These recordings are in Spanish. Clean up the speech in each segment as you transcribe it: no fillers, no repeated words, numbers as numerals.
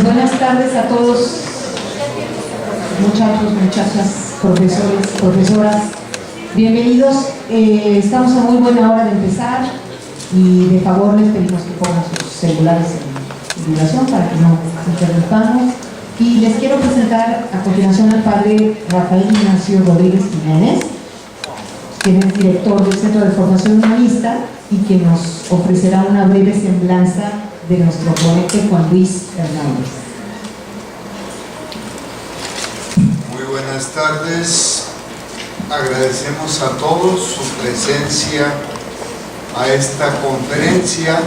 buenas tardes a todos, muchachos, muchachas, profesores, profesoras. Bienvenidos. Estamos a muy buena hora de empezar y de favor les pedimos que pongan sus celulares en vibración para que no interrumpamos. Y les quiero presentar a continuación al padre Rafael Ignacio Rodríguez Jiménez, quien es director del Centro de Formación Humanista y que nos ofrecerá una breve semblanza de nuestro ponente Juan Luis Hernández. Muy buenas tardes. Agradecemos a todos su presencia a esta conferencia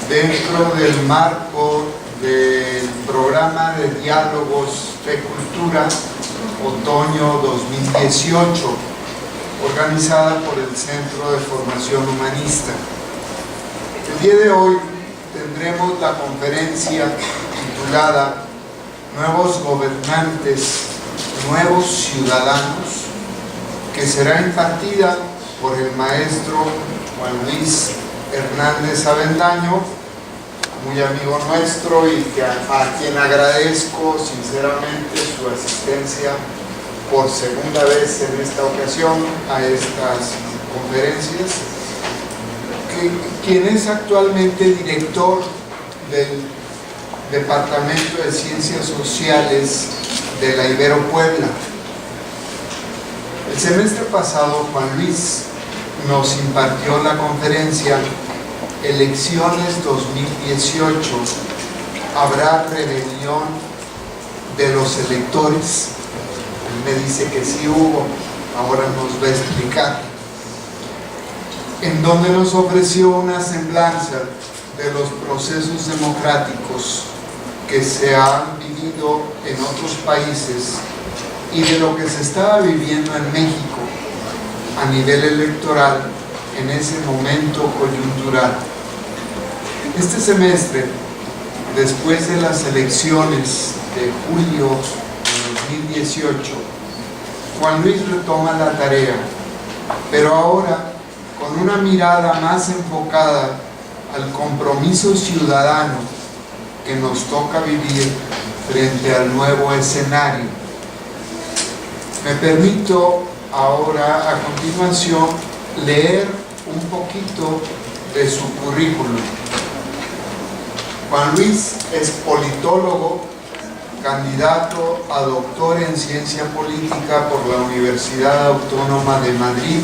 dentro del marco del programa de diálogos de cultura otoño 2018, organizada por el Centro de Formación Humanista. El día de hoy tendremos la conferencia titulada Nuevos Gobernantes, Nuevos Ciudadanos, que será impartida por el maestro Juan Luis Hernández Avendaño, muy amigo nuestro y a quien agradezco sinceramente su asistencia por segunda vez en esta ocasión a estas conferencias, quien es actualmente director del Departamento de Ciencias Sociales de la Ibero Puebla. El semestre pasado Juan Luis nos impartió la conferencia Elecciones 2018, ¿habrá rebelión de los electores? Él me dice que sí hubo, ahora nos va a explicar, en donde nos ofreció una semblanza de los procesos democráticos que se han vivido en otros países y de lo que se estaba viviendo en México a nivel electoral en ese momento coyuntural. Este semestre, después de las elecciones de julio de 2018, Juan Luis retoma la tarea, pero ahora con una mirada más enfocada al compromiso ciudadano que nos toca vivir frente al nuevo escenario. Me permito ahora, a continuación, leer un poquito de su currículum. Juan Luis es politólogo, candidato a doctor en ciencia política por la Universidad Autónoma de Madrid.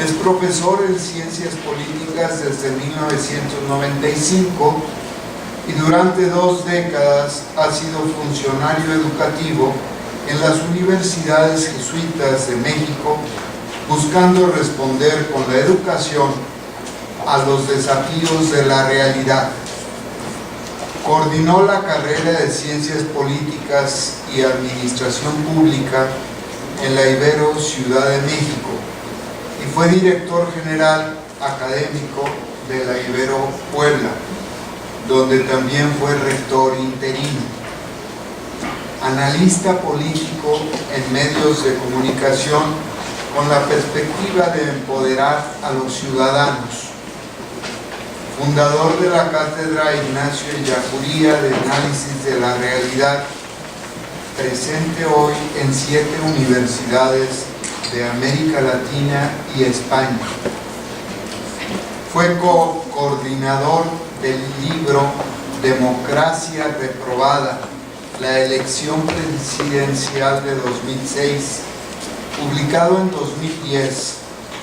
Es profesor en ciencias políticas desde 1995 y durante 2 décadas ha sido funcionario educativo en las universidades jesuitas de México, buscando responder con la educación a los desafíos de la realidad. Coordinó la carrera de Ciencias Políticas y Administración Pública en la Ibero Ciudad de México y fue director general académico de la Ibero Puebla, donde también fue rector interino. Analista político en medios de comunicación con la perspectiva de empoderar a los ciudadanos. Fundador de la Cátedra Ignacio Ellacuría de Análisis de la Realidad, presente hoy en 7 universidades de América Latina y España. Fue coordinador del libro Democracia Reprobada, la elección presidencial de 2006, publicado en 2010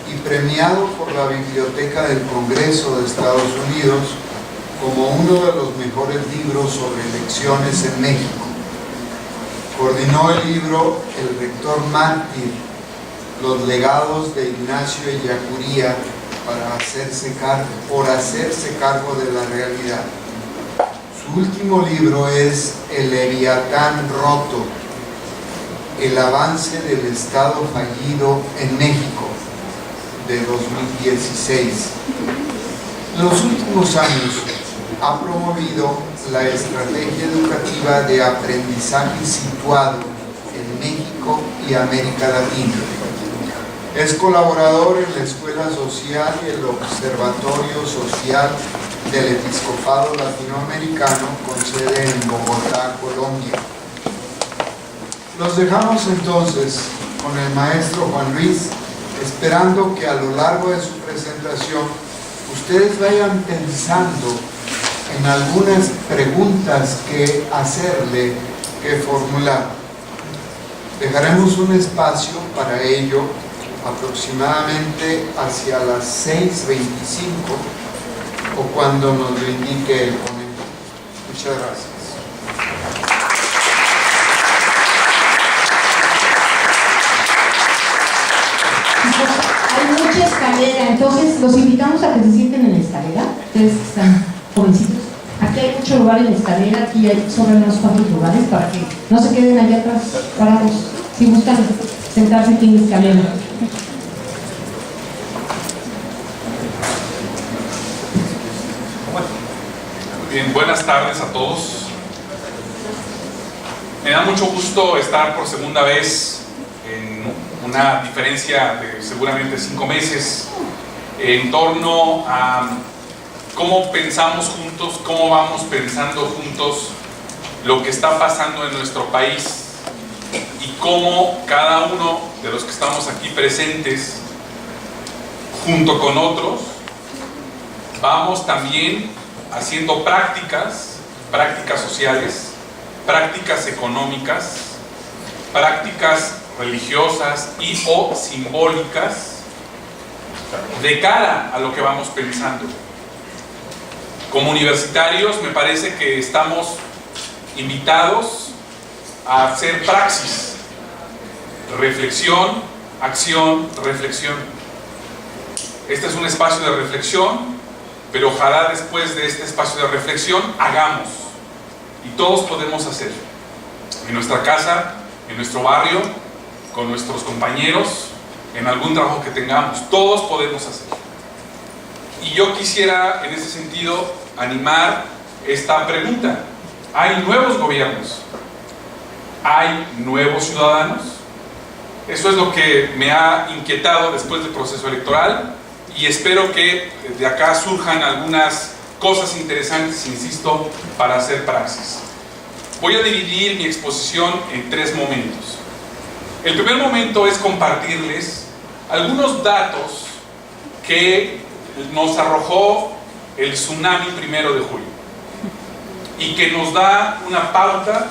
y premiado por la Biblioteca del Congreso de Estados Unidos como uno de los mejores libros sobre elecciones en México. Coordinó el libro El Rector Mártir, los legados de Ignacio Ellacuría por hacerse cargo de la realidad. Su último libro es El Leviatán Roto, el avance del Estado fallido en México, de 2016. En los últimos años ha promovido la estrategia educativa de aprendizaje situado en México y América Latina. Es colaborador en la Escuela Social y el Observatorio Social del Episcopado Latinoamericano con sede en Bogotá, Colombia. Los dejamos entonces con el maestro Juan Luis, esperando que a lo largo de su presentación ustedes vayan pensando en algunas preguntas que hacerle, que formular. Dejaremos un espacio para ello aproximadamente hacia las 6:25 o cuando nos lo indique el ponente. Muchas gracias. Hay mucha escalera, entonces los invitamos a que se sienten en la escalera. Ustedes que están jovencitos. Aquí hay mucho lugar en la escalera, aquí hay sobre unos cuantos lugares para que no se queden allá atrás parados. Si buscan sentarse aquí en la escalera. Bien, buenas tardes a todos. Me da mucho gusto estar por segunda vez en una diferencia de seguramente 5 meses en torno a cómo pensamos juntos, cómo vamos pensando juntos lo que está pasando en nuestro país y cómo cada uno de los que estamos aquí presentes, junto con otros, vamos también haciendo prácticas sociales, prácticas económicas, prácticas religiosas y o simbólicas de cara a lo que vamos pensando. Como universitarios me parece que estamos invitados a hacer praxis, reflexión, acción, reflexión. Este es un espacio de reflexión, pero ojalá después de este espacio de reflexión hagamos, y todos podemos hacer, en nuestra casa, en nuestro barrio, con nuestros compañeros, en algún trabajo que tengamos, todos podemos hacer. Y yo quisiera en ese sentido animar esta pregunta. ¿Hay nuevos gobiernos? ¿Hay nuevos ciudadanos? Eso es lo que me ha inquietado después del proceso electoral y espero que de acá surjan algunas cosas interesantes, insisto, para hacer praxis. Voy a dividir mi exposición en 3 momentos. El primer momento es compartirles algunos datos que nos arrojó el tsunami 1 de julio y que nos da una pauta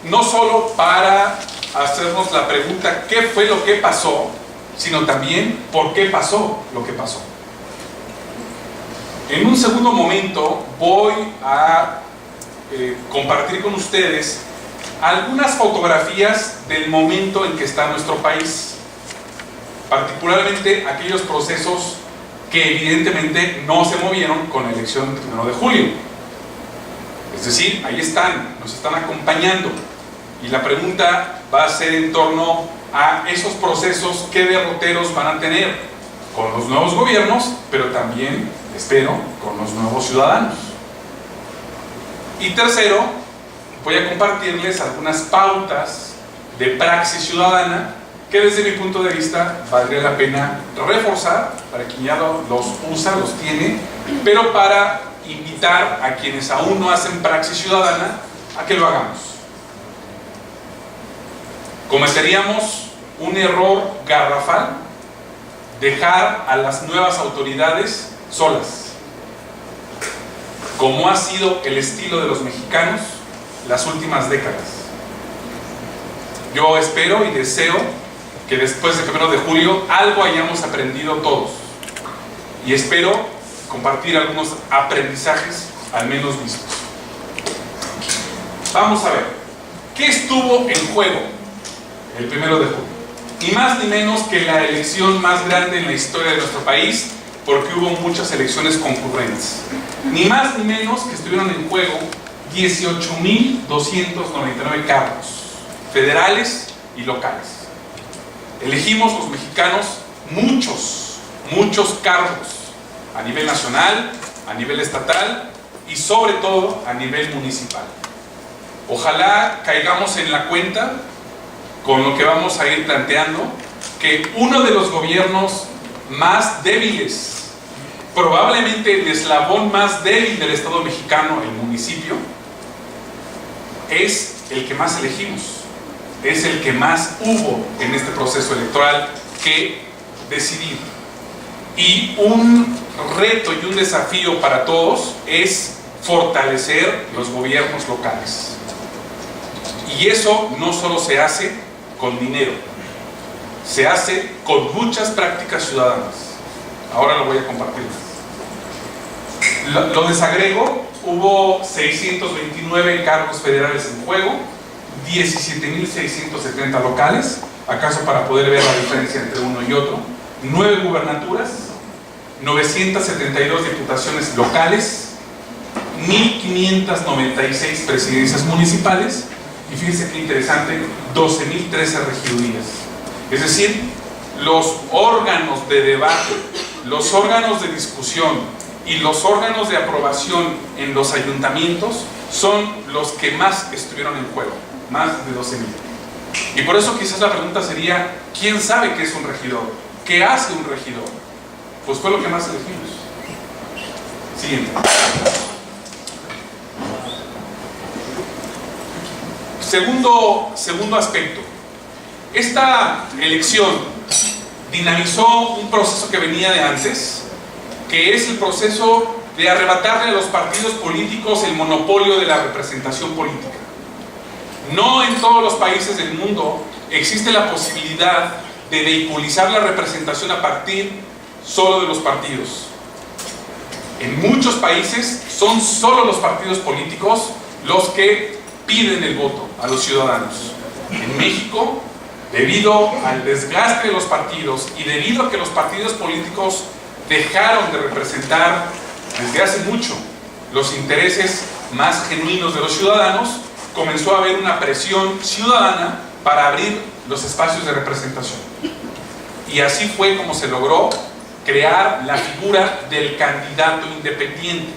no solo para hacernos la pregunta ¿qué fue lo que pasó?, sino también ¿por qué pasó lo que pasó? En un segundo momento voy a compartir con ustedes algunas fotografías del momento en que está nuestro país, particularmente aquellos procesos que evidentemente no se movieron con la elección del 1 de julio. Es decir, ahí están, nos están acompañando. Y la pregunta va a ser en torno a esos procesos, qué derroteros van a tener con los nuevos gobiernos, pero también, espero, con los nuevos ciudadanos. Y tercero, voy a compartirles algunas pautas de praxis ciudadana que desde mi punto de vista valdría la pena reforzar para quien ya los usa, los tiene, pero para invitar a quienes aún no hacen praxis ciudadana a que lo hagamos. Cometeríamos un error garrafal, dejar a las nuevas autoridades solas, como ha sido el estilo de los mexicanos las últimas décadas. Yo espero y deseo que después del 1 de julio algo hayamos aprendido todos, y espero compartir algunos aprendizajes al menos vistos. Vamos a ver, ¿qué estuvo en juego el 1 de julio? Ni más ni menos que la elección más grande en la historia de nuestro país, porque hubo muchas elecciones concurrentes. Ni más ni menos que estuvieron en juego 18.299 cargos federales y locales. Elegimos los mexicanos muchos cargos a nivel nacional, a nivel estatal y sobre todo a nivel municipal. Ojalá caigamos en la cuenta, con lo que vamos a ir planteando, que uno de los gobiernos más débiles, probablemente el eslabón más débil del Estado mexicano, el municipio, es el que más elegimos, es el que más hubo en este proceso electoral que decidir. Y un reto y un desafío para todos es fortalecer los gobiernos locales. Y eso no solo se hace con dinero, se hace con muchas prácticas ciudadanas. Ahora lo voy a compartir. Lo desagrego. Hubo 629 cargos federales en juego, 17.670 locales, acaso para poder ver la diferencia entre uno y otro, 9 gubernaturas, 972 diputaciones locales, 1.596 presidencias municipales y fíjense qué interesante, 12.013 regidurías. Es decir, los órganos de debate, los órganos de discusión y los órganos de aprobación en los ayuntamientos son los que más estuvieron en juego, más de 12.000. Y por eso quizás la pregunta sería, ¿quién sabe qué es un regidor? ¿Qué hace un regidor? Pues fue lo que más elegimos. Siguiente. Segundo aspecto. Esta elección dinamizó un proceso que venía de antes, que es el proceso de arrebatarle a los partidos políticos el monopolio de la representación política. No en todos los países del mundo existe la posibilidad de vehiculizar la representación a partir solo de los partidos. En muchos países son solo los partidos políticos los que piden el voto a los ciudadanos. En México, debido al desgaste de los partidos y debido a que los partidos políticos dejaron de representar desde hace mucho los intereses más genuinos de los ciudadanos, comenzó a haber una presión ciudadana para abrir los espacios de representación. Y así fue como se logró crear la figura del candidato independiente.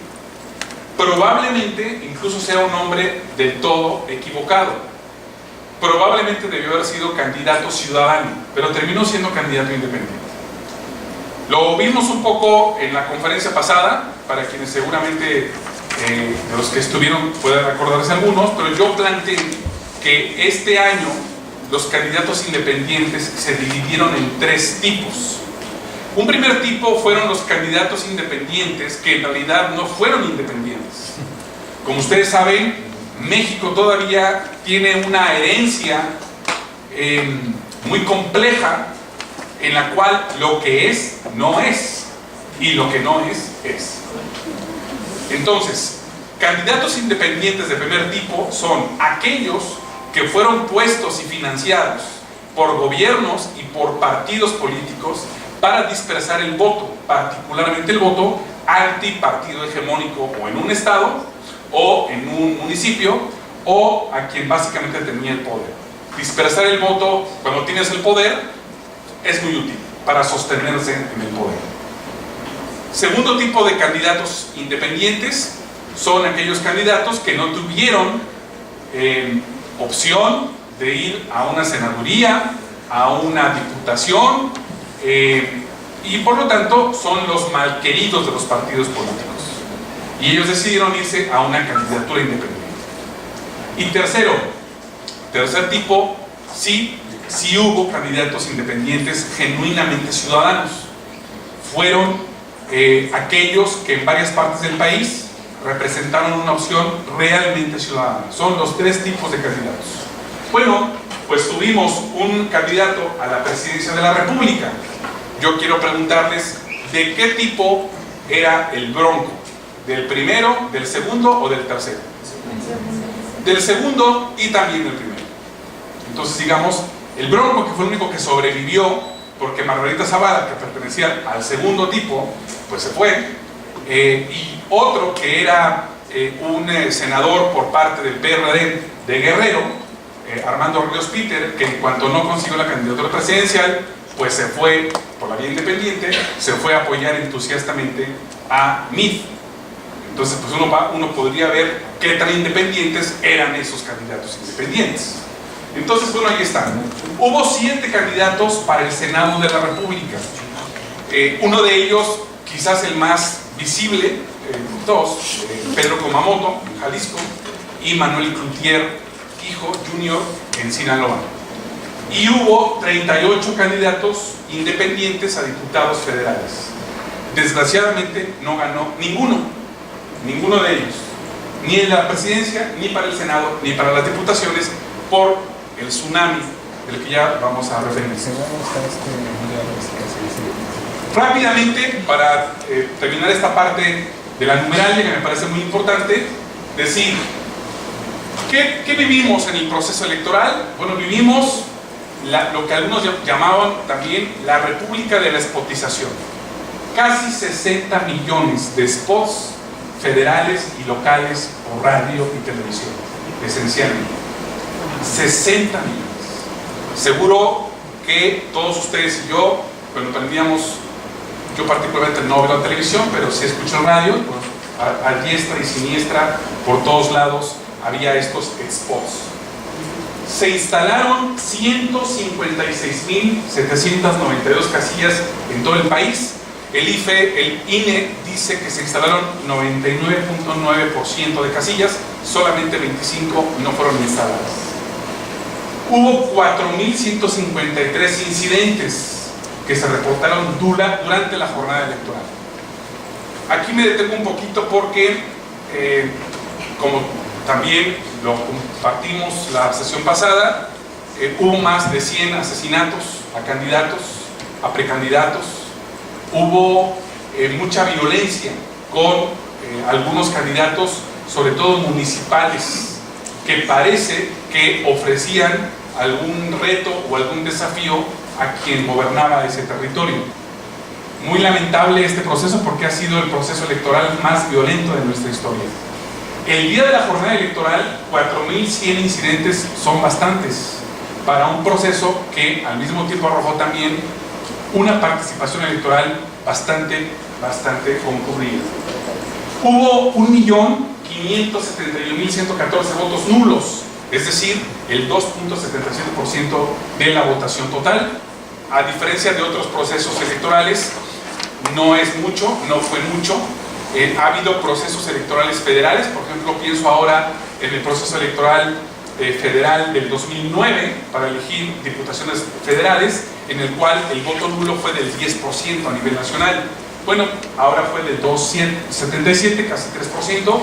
Probablemente incluso sea un hombre del todo equivocado. Probablemente debió haber sido candidato ciudadano, pero terminó siendo candidato independiente. Lo vimos un poco en la conferencia pasada, para quienes seguramente de los que estuvieron puedan acordarse algunos, pero yo planteé que este año los candidatos independientes se dividieron en 3 tipos. Un primer tipo fueron los candidatos independientes que en realidad no fueron independientes. Como ustedes saben, México todavía tiene una herencia muy compleja, en la cual lo que es, no es, y lo que no es, es. Entonces, candidatos independientes de primer tipo son aquellos que fueron puestos y financiados por gobiernos y por partidos políticos para dispersar el voto, particularmente el voto antipartido hegemónico o en un estado o en un municipio o a quien básicamente tenía el poder. Dispersar el voto cuando tienes el poder es muy útil para sostenerse en el poder. Segundo tipo de candidatos independientes son aquellos candidatos que no tuvieron opción de ir a una senaduría, a una diputación, y por lo tanto son los malqueridos de los partidos políticos. Y ellos decidieron irse a una candidatura independiente. Y tercer tipo, sí hubo candidatos independientes genuinamente ciudadanos. Fueron aquellos que en varias partes del país representaron una opción realmente ciudadana. Son los 3 tipos de candidatos. Bueno, pues tuvimos un candidato a la presidencia de la República. Yo quiero preguntarles de qué tipo era el Bronco, del primero, del segundo o del tercero. Del segundo y también del primero. Entonces digamos, el Bronco, que fue el único que sobrevivió, porque Margarita Zavala, que pertenecía al segundo tipo, pues se fue, y otro que era un senador por parte del PRD de Guerrero, Armando Ríos Peter, que en cuanto no consiguió la candidatura presidencial, pues se fue por la vía independiente, se fue a apoyar entusiastamente a MIF. Entonces pues uno podría ver qué tan independientes eran esos candidatos independientes. Entonces, bueno, ahí están. Hubo 7 candidatos para el Senado de la República. Uno de ellos quizás el más visible, dos, Pedro Kumamoto, en Jalisco, y Manuel Cloutier, hijo, junior, en Sinaloa. Y hubo 38 candidatos independientes a diputados federales. Desgraciadamente no ganó ninguno de ellos, ni en la presidencia, ni para el Senado, ni para las diputaciones, por el tsunami del que ya vamos a referirnos. Rápidamente, para terminar esta parte de la numeralia, que me parece muy importante, decir, ¿qué vivimos en el proceso electoral? Bueno, vivimos lo que algunos llamaban también la república de la spotización. Casi 60 millones de spots federales y locales por radio y televisión, esencialmente. 60 millones. Seguro que todos ustedes y yo, cuando prendíamos, yo particularmente no veo la televisión, pero sí escucho el radio, pues, a diestra y siniestra, por todos lados, había estos spots. Se instalaron 156.792 casillas en todo el país. El INE dice que se instalaron 99.9% de casillas, solamente 25 no fueron instaladas. Hubo 4.153 incidentes que se reportaron durante la jornada electoral. Aquí me detengo un poquito porque, como también lo compartimos la sesión pasada, hubo más de 100 asesinatos a candidatos, a precandidatos. Hubo mucha violencia con algunos candidatos, sobre todo municipales, que parece que ofrecían algún reto o algún desafío a quien gobernaba ese territorio. Muy lamentable este proceso porque ha sido el proceso electoral más violento de nuestra historia. El día de la jornada electoral, 4.100 incidentes son bastantes para un proceso que al mismo tiempo arrojó también una participación electoral bastante concurrida. Hubo 1.571.114 votos nulos, es decir, el 2.77% de la votación total. A diferencia de otros procesos electorales, no es mucho, no fue mucho. Ha habido procesos electorales federales, por ejemplo, pienso ahora en el proceso electoral federal del 2009 para elegir diputaciones federales, en el cual el voto nulo fue del 10% a nivel nacional. Bueno, ahora fue del 2,77, casi 3%,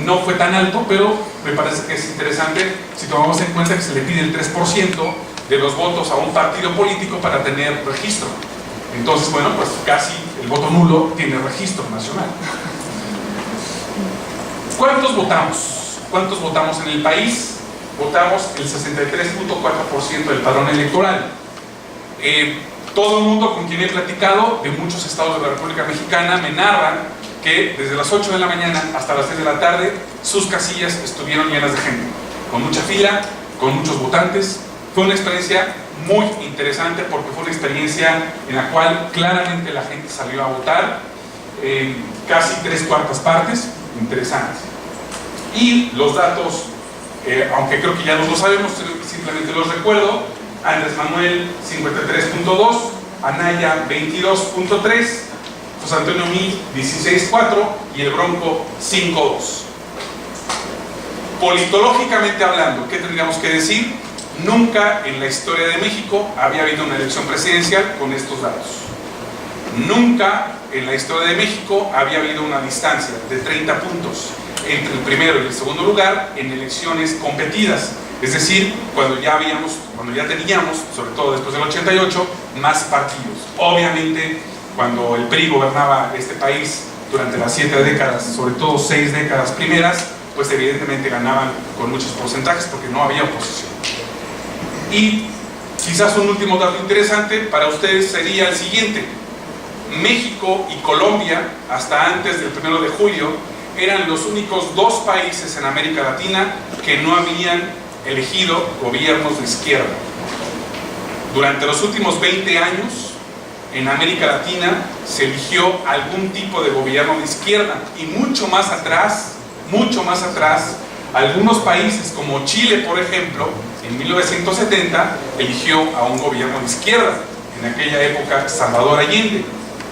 no fue tan alto, pero me parece que es interesante si tomamos en cuenta que se le pide el 3% de los votos a un partido político para tener registro. Entonces, bueno, pues casi el voto nulo tiene registro nacional. ¿Cuántos votamos? ¿Cuántos votamos en el país? Votamos el 63.4% del padrón electoral. Todo el mundo con quien he platicado de muchos estados de la República Mexicana me narran que desde las 8 de la mañana hasta las 6 de la tarde sus casillas estuvieron llenas de gente, con mucha fila, con muchos votantes. Fue una experiencia muy interesante porque fue una experiencia en la cual claramente la gente salió a votar, casi 3/4 partes, interesante. Y los datos, aunque creo que ya nos lo sabemos, simplemente los recuerdo: Andrés Manuel 53.2, Anaya 22.3, José Antonio Meade 16.4 y el Bronco 5.2. Politológicamente hablando, ¿qué tendríamos que decir? Nunca en la historia de México había habido una elección presidencial con estos datos. Nunca en la historia de México había habido una distancia de 30 puntos entre el primero y el segundo lugar en elecciones competidas. Es decir, cuando ya teníamos, sobre todo después del 88, más partidos. Obviamente, cuando el PRI gobernaba este país durante las 7 décadas, sobre todo 6 décadas primeras, pues evidentemente ganaban con muchos porcentajes porque no había oposición. Y quizás un último dato interesante para ustedes sería el siguiente: México y Colombia, hasta antes del 1 de julio, eran los únicos dos países en América Latina que no habían elegido gobiernos de izquierda. Durante los últimos 20 años, en América Latina se eligió algún tipo de gobierno de izquierda, y mucho más atrás, algunos países como Chile, por ejemplo, en 1970 eligió a un gobierno de izquierda, en aquella época Salvador Allende.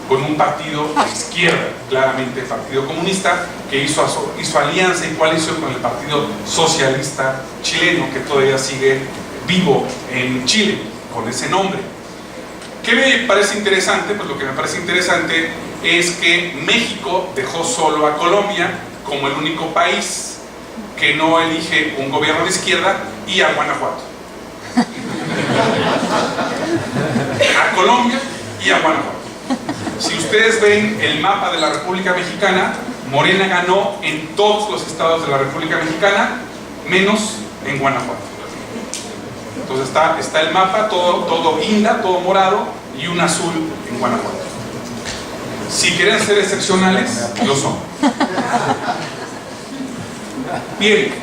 con un partido de izquierda, claramente el Partido Comunista, que hizo alianza y coalición con el Partido Socialista Chileno, que todavía sigue vivo en Chile, con ese nombre. ¿Qué me parece interesante? Pues lo que me parece interesante es que México dejó solo a Colombia como el único país que no elige un gobierno de izquierda, y a Guanajuato. A Colombia y a Guanajuato. Si ustedes ven el mapa de la República Mexicana, Morena ganó en todos los estados de la República Mexicana, menos en Guanajuato. Entonces está el mapa, todo guinda, todo morado, y un azul en Guanajuato. Si quieren ser excepcionales, lo son. Bien,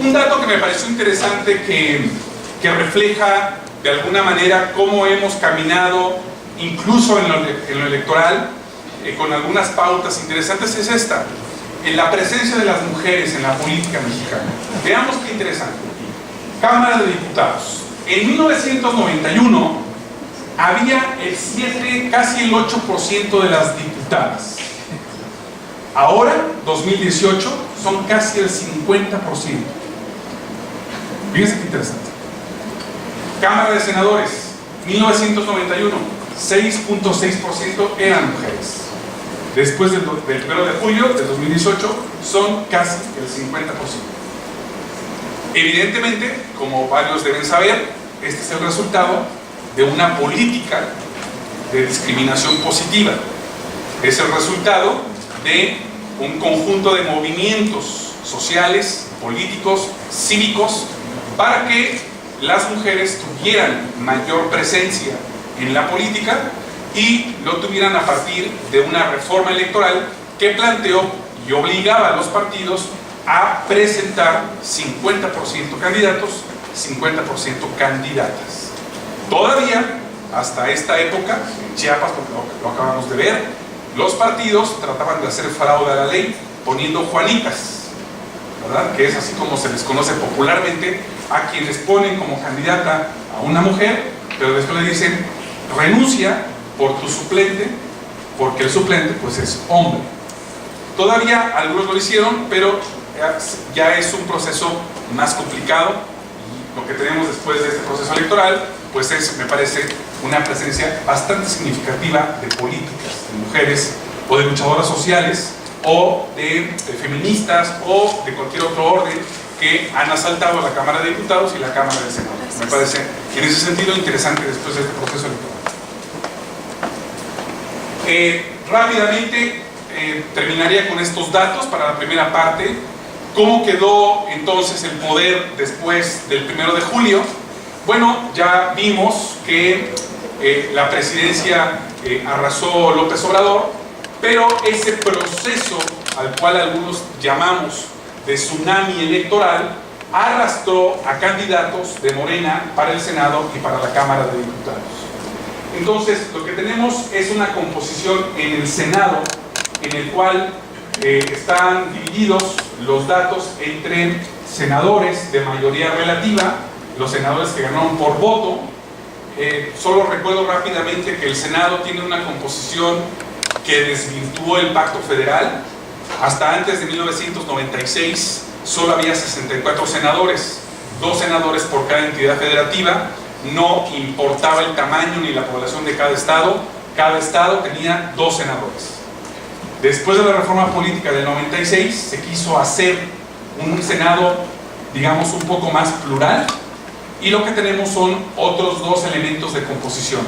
un dato que me pareció interesante que refleja de alguna manera cómo hemos caminado incluso en lo electoral, con algunas pautas interesantes, es esta: en la presencia de las mujeres en la política mexicana. Veamos qué interesante. Cámara de Diputados. En 1991 había casi el 8% de las diputadas. Ahora, 2018, son casi el 50%. Fíjense qué interesante. Cámara de Senadores, 1991, 6.6% eran mujeres. Después del 1 de julio del 2018, son casi el 50%. Evidentemente, como varios deben saber, este es el resultado de una política de discriminación positiva. Es el resultado de un conjunto de movimientos sociales, políticos, cívicos, para que las mujeres tuvieran mayor presencia en la política, y lo tuvieran a partir de una reforma electoral que planteó y obligaba a los partidos a presentar 50% candidatos, 50% candidatas. Todavía, hasta esta época, en Chiapas, lo acabamos de ver, los partidos trataban de hacer fraude a la ley poniendo Juanitas, ¿verdad? Que es así como se les conoce popularmente a quienes ponen como candidata a una mujer, pero después le dicen: renuncia por tu suplente, porque el suplente pues es hombre. Todavía algunos lo hicieron, pero ya es un proceso más complicado, y lo que tenemos después de este proceso electoral pues es, me parece, una presencia bastante significativa de políticas, de mujeres o de luchadoras sociales o de feministas o de cualquier otro orden que han asaltado la Cámara de Diputados y la Cámara de Senado. Me parece en ese sentido interesante después de este proceso electoral. Rápidamente terminaría con estos datos para la primera parte. ¿Cómo quedó entonces el poder después del 1 de julio? Bueno, ya vimos que la presidencia arrasó López Obrador, pero ese proceso al cual algunos llamamos de tsunami electoral arrastró a candidatos de Morena para el Senado y para la Cámara de Diputados. Entonces, lo que tenemos es una composición en el Senado en el cual están divididos los datos entre senadores de mayoría relativa, los senadores que ganaron por voto. Solo recuerdo rápidamente que el Senado tiene una composición que desvirtuó el pacto federal. Hasta antes de 1996 solo había 64 senadores, 2 senadores por cada entidad federativa. No importaba el tamaño ni la población de cada estado tenía 2 senadores. Después de la reforma política del 96 se quiso hacer un Senado, digamos, un poco más plural, y lo que tenemos son otros 2 elementos de composición: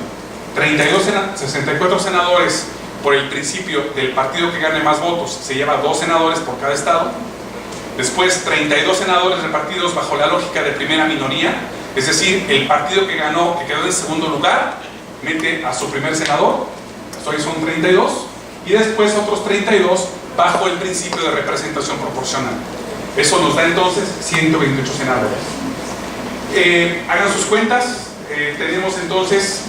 64 senadores por el principio del partido que gane más votos se lleva 2 senadores por cada estado. Después 32 senadores repartidos bajo la lógica de primera minoría, es decir, el partido que ganó, que quedó en segundo lugar, mete a su primer senador, hoy son 32, y después otros 32 bajo el principio de representación proporcional. Eso nos da entonces 128 senadores. Hagan sus cuentas. Tenemos entonces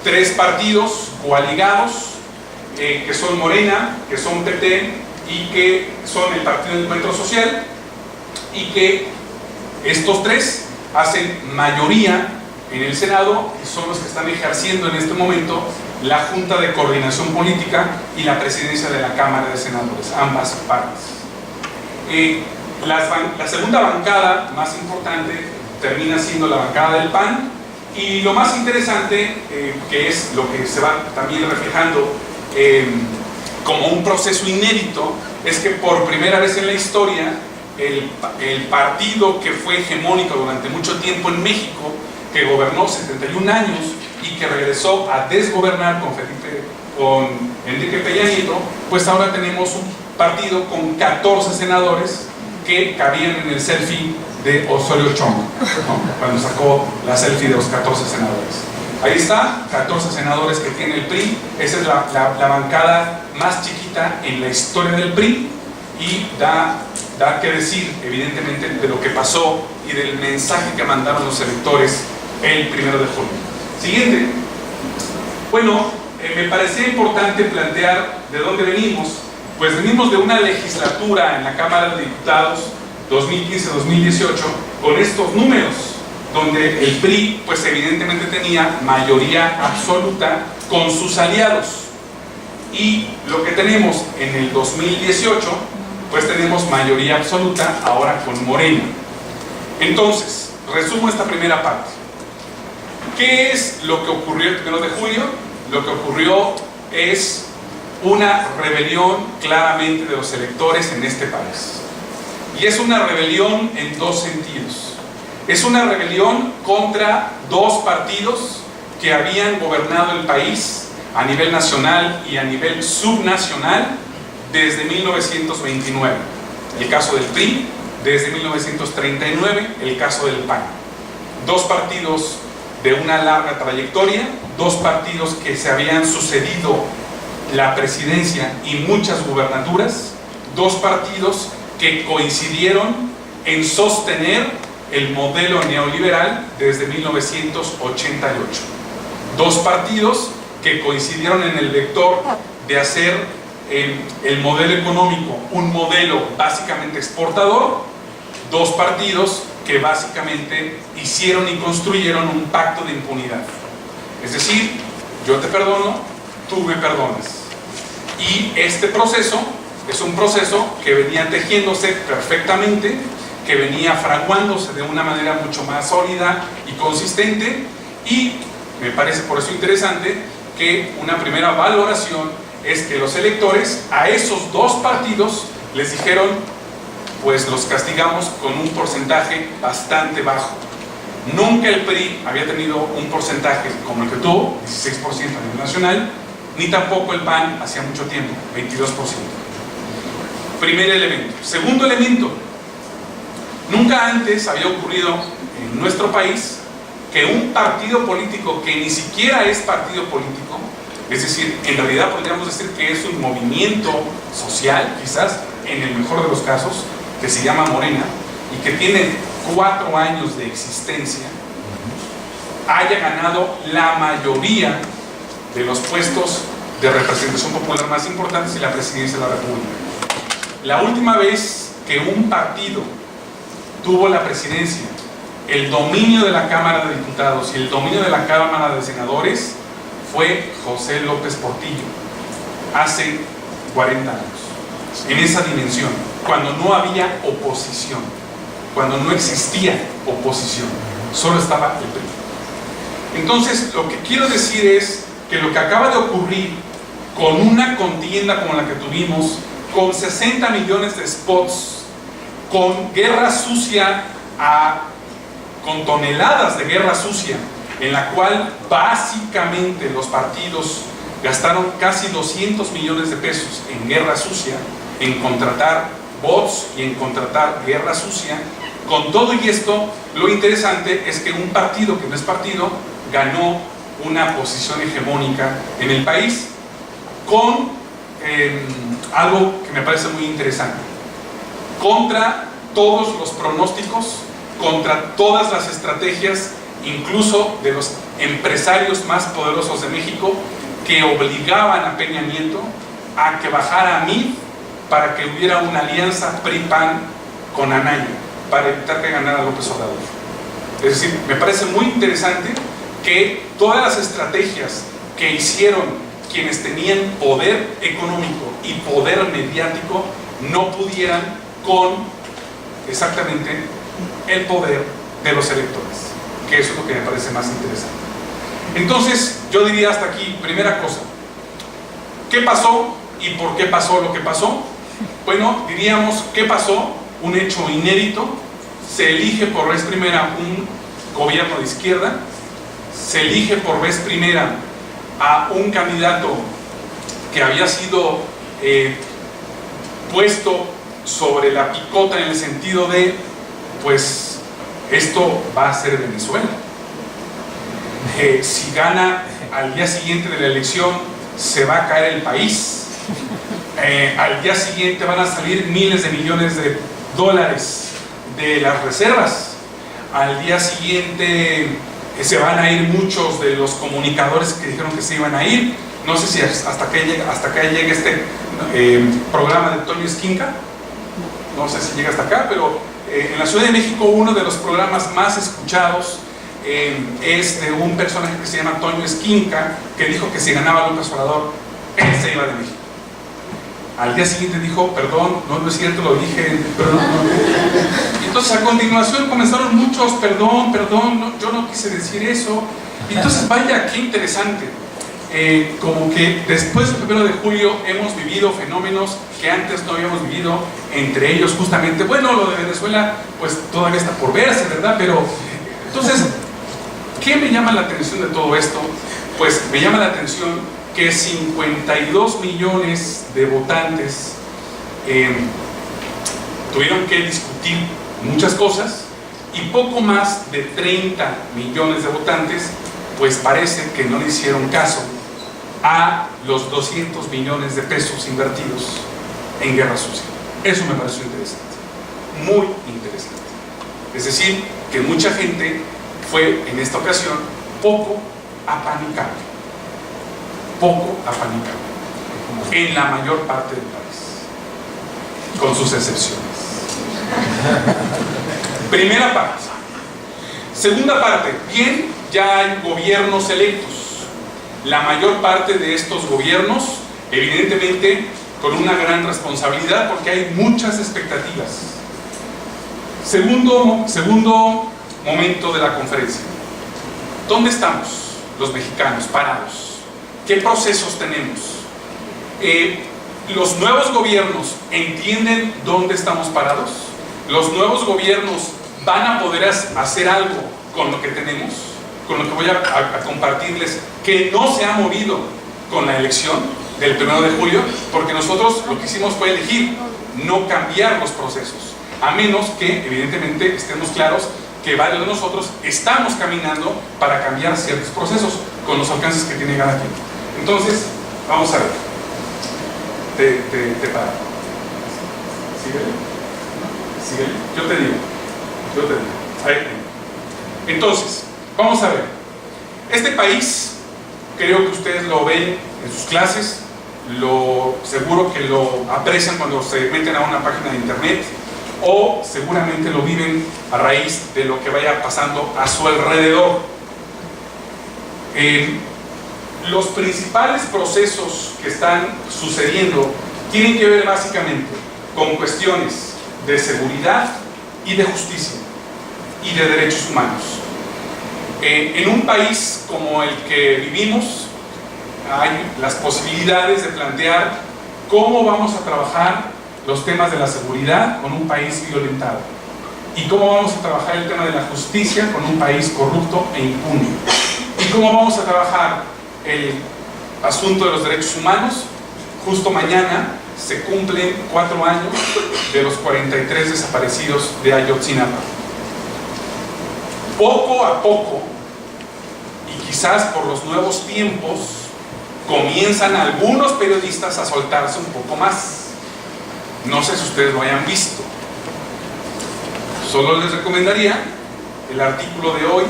3 partidos coaligados, que son Morena, que son PT y que son el Partido de Encuentro Social, y que estos 3 hacen mayoría en el Senado y son los que están ejerciendo en este momento la Junta de Coordinación Política y la presidencia de la Cámara de Senadores, ambas partes. La segunda bancada más importante termina siendo la bancada del PAN, y lo más interesante, que es lo que se va también reflejando como un proceso inédito, es que por primera vez en la historia el partido que fue hegemónico durante mucho tiempo en México, que gobernó 71 años y que regresó a desgobernar con Enrique Peña Nieto, pues ahora tenemos un partido con 14 senadores que cabían en el selfie de Osorio Chong, ¿no? Cuando sacó la selfie de los 14 senadores. Ahí está, 14 senadores que tiene el PRI. Esa es la bancada más chiquita en la historia del PRI, y da que decir, evidentemente, de lo que pasó y del mensaje que mandaron los electores el 1 de julio. Siguiente. Bueno, me parecía importante plantear de dónde venimos. Pues venimos de una legislatura en la Cámara de Diputados 2015-2018 con estos números, donde el PRI pues evidentemente tenía mayoría absoluta con sus aliados, y lo que tenemos en el 2018 pues tenemos mayoría absoluta ahora con Morena. Entonces, resumo esta primera parte. ¿Qué es lo que ocurrió el 1 de julio? Lo que ocurrió es una rebelión claramente de los electores en este país. Y es una rebelión en dos sentidos. Es una rebelión contra dos partidos que habían gobernado el país a nivel nacional y a nivel subnacional desde 1929. El caso del PRI, desde 1939, el caso del PAN. Dos partidos de una larga trayectoria, dos partidos que se habían sucedido la presidencia y muchas gubernaturas, dos partidos que coincidieron en sostener el modelo neoliberal desde 1988. Dos partidos que coincidieron en el vector de hacer el modelo económico un modelo básicamente exportador. Dos partidos que básicamente hicieron y construyeron un pacto de impunidad. Es decir, yo te perdono, tú me perdonas. Y este proceso es un proceso que venía tejiéndose perfectamente, que venía fraguándose de una manera mucho más sólida y consistente, y me parece por eso interesante que una primera valoración es que los electores a esos dos partidos les dijeron, pues los castigamos con un porcentaje bastante bajo. Nunca el PRI había tenido un porcentaje como el que tuvo, 16% a nivel nacional, ni tampoco el PAN hacía mucho tiempo, 22%. Primer elemento. Segundo elemento, nunca antes había ocurrido en nuestro país que un partido político que ni siquiera es partido político, es decir, en realidad podríamos decir que es un movimiento social, quizás en el mejor de los casos, que se llama Morena y que tiene 4 años de existencia, haya ganado la mayoría de los puestos de representación popular más importantes y la presidencia de la República. La última vez que un partido tuvo la presidencia, el dominio de la Cámara de Diputados y el dominio de la Cámara de Senadores fue José López Portillo, hace 40 años, en esa dimensión, cuando no había oposición, cuando no existía oposición, solo estaba el PRI. Entonces, lo que quiero decir es que lo que acaba de ocurrir con una contienda como la que tuvimos, con 60 millones de spots, con guerra sucia, con toneladas de guerra sucia, en la cual básicamente los partidos gastaron casi 200 millones de pesos en guerra sucia, en contratar bots y en contratar guerra sucia. Con todo y esto, lo interesante es que un partido que no es partido ganó una posición hegemónica en el país con algo que me parece muy interesante. Contra todos los pronósticos, contra todas las estrategias, incluso de los empresarios más poderosos de México, que obligaban a Peña Nieto a que bajara a MIF para que hubiera una alianza PRI-PAN con Anaya, para evitar que ganara López Obrador. Es decir, me parece muy interesante que todas las estrategias que hicieron quienes tenían poder económico y poder mediático no pudieran con exactamente el poder de los electores, que eso es lo que me parece más interesante. Entonces, yo diría hasta aquí, primera cosa, ¿qué pasó y por qué pasó lo que pasó? Bueno, diríamos, ¿qué pasó? Un hecho inédito. Se elige por vez primera un gobierno de izquierda, se elige por vez primera a un candidato que había sido puesto sobre la picota en el sentido de, pues, esto va a ser Venezuela. Si gana al día siguiente de la elección, se va a caer el país. Al día siguiente van a salir miles de millones de dólares de las reservas. Al día siguiente se van a ir muchos de los comunicadores que dijeron que se iban a ir. No sé si hasta que llegue este programa de Toño Esquinca, no sé si llega hasta acá, pero en la Ciudad de México uno de los programas más escuchados es de un personaje que se llama Toño Esquinca, que dijo que si ganaba López Obrador, él se iba de México. Al día siguiente dijo, perdón, no es cierto, lo dije, pero no. Entonces a continuación comenzaron muchos, perdón, no, yo no quise decir eso. Entonces vaya, qué interesante. Como que después del 1 de julio hemos vivido fenómenos que antes no habíamos vivido, entre ellos justamente, bueno, lo de Venezuela pues todavía está por verse, ¿verdad? Pero entonces, ¿qué me llama la atención de todo esto? Pues me llama la atención que 52 millones de votantes tuvieron que discutir muchas cosas y poco más de 30 millones de votantes pues parece que no le hicieron caso a los 200 millones de pesos invertidos en guerra sucia. Eso me pareció interesante, muy interesante. Es decir, que mucha gente fue en esta ocasión poco apanicada, en la mayor parte del país, con sus excepciones. Primera parte. Segunda parte, bien, ya hay gobiernos electos. La mayor parte de estos gobiernos, evidentemente, con una gran responsabilidad porque hay muchas expectativas. Segundo momento de la conferencia. ¿Dónde estamos los mexicanos parados? ¿Qué procesos tenemos? ¿Los nuevos gobiernos entienden dónde estamos parados? ¿Los nuevos gobiernos van a poder hacer algo con lo que tenemos? Con lo que voy a compartirles, que no se ha movido con la elección del 1 de julio, porque nosotros lo que hicimos fue elegir no cambiar los procesos, a menos que evidentemente estemos claros que varios de nosotros estamos caminando para cambiar ciertos procesos con los alcances que tiene cada quien. Entonces, vamos a ver. Te paro. Síguele. Yo te digo. Ahí. Entonces, vamos a ver. Este país, creo que ustedes lo ven en sus clases, seguro que lo aprecian cuando se meten a una página de internet, o seguramente lo viven a raíz de lo que vaya pasando a su alrededor. Los principales procesos que están sucediendo tienen que ver básicamente con cuestiones de seguridad y de justicia y de derechos humanos. En un país como el que vivimos hay las posibilidades de plantear cómo vamos a trabajar los temas de la seguridad con un país violentado y cómo vamos a trabajar el tema de la justicia con un país corrupto e impune y cómo vamos a trabajar el asunto de los derechos humanos. Justo mañana se cumplen 4 años de los 43 desaparecidos de Ayotzinapa. Poco a poco, y quizás por los nuevos tiempos, comienzan algunos periodistas a soltarse un poco más. No sé si ustedes lo hayan visto. Solo les recomendaría el artículo de hoy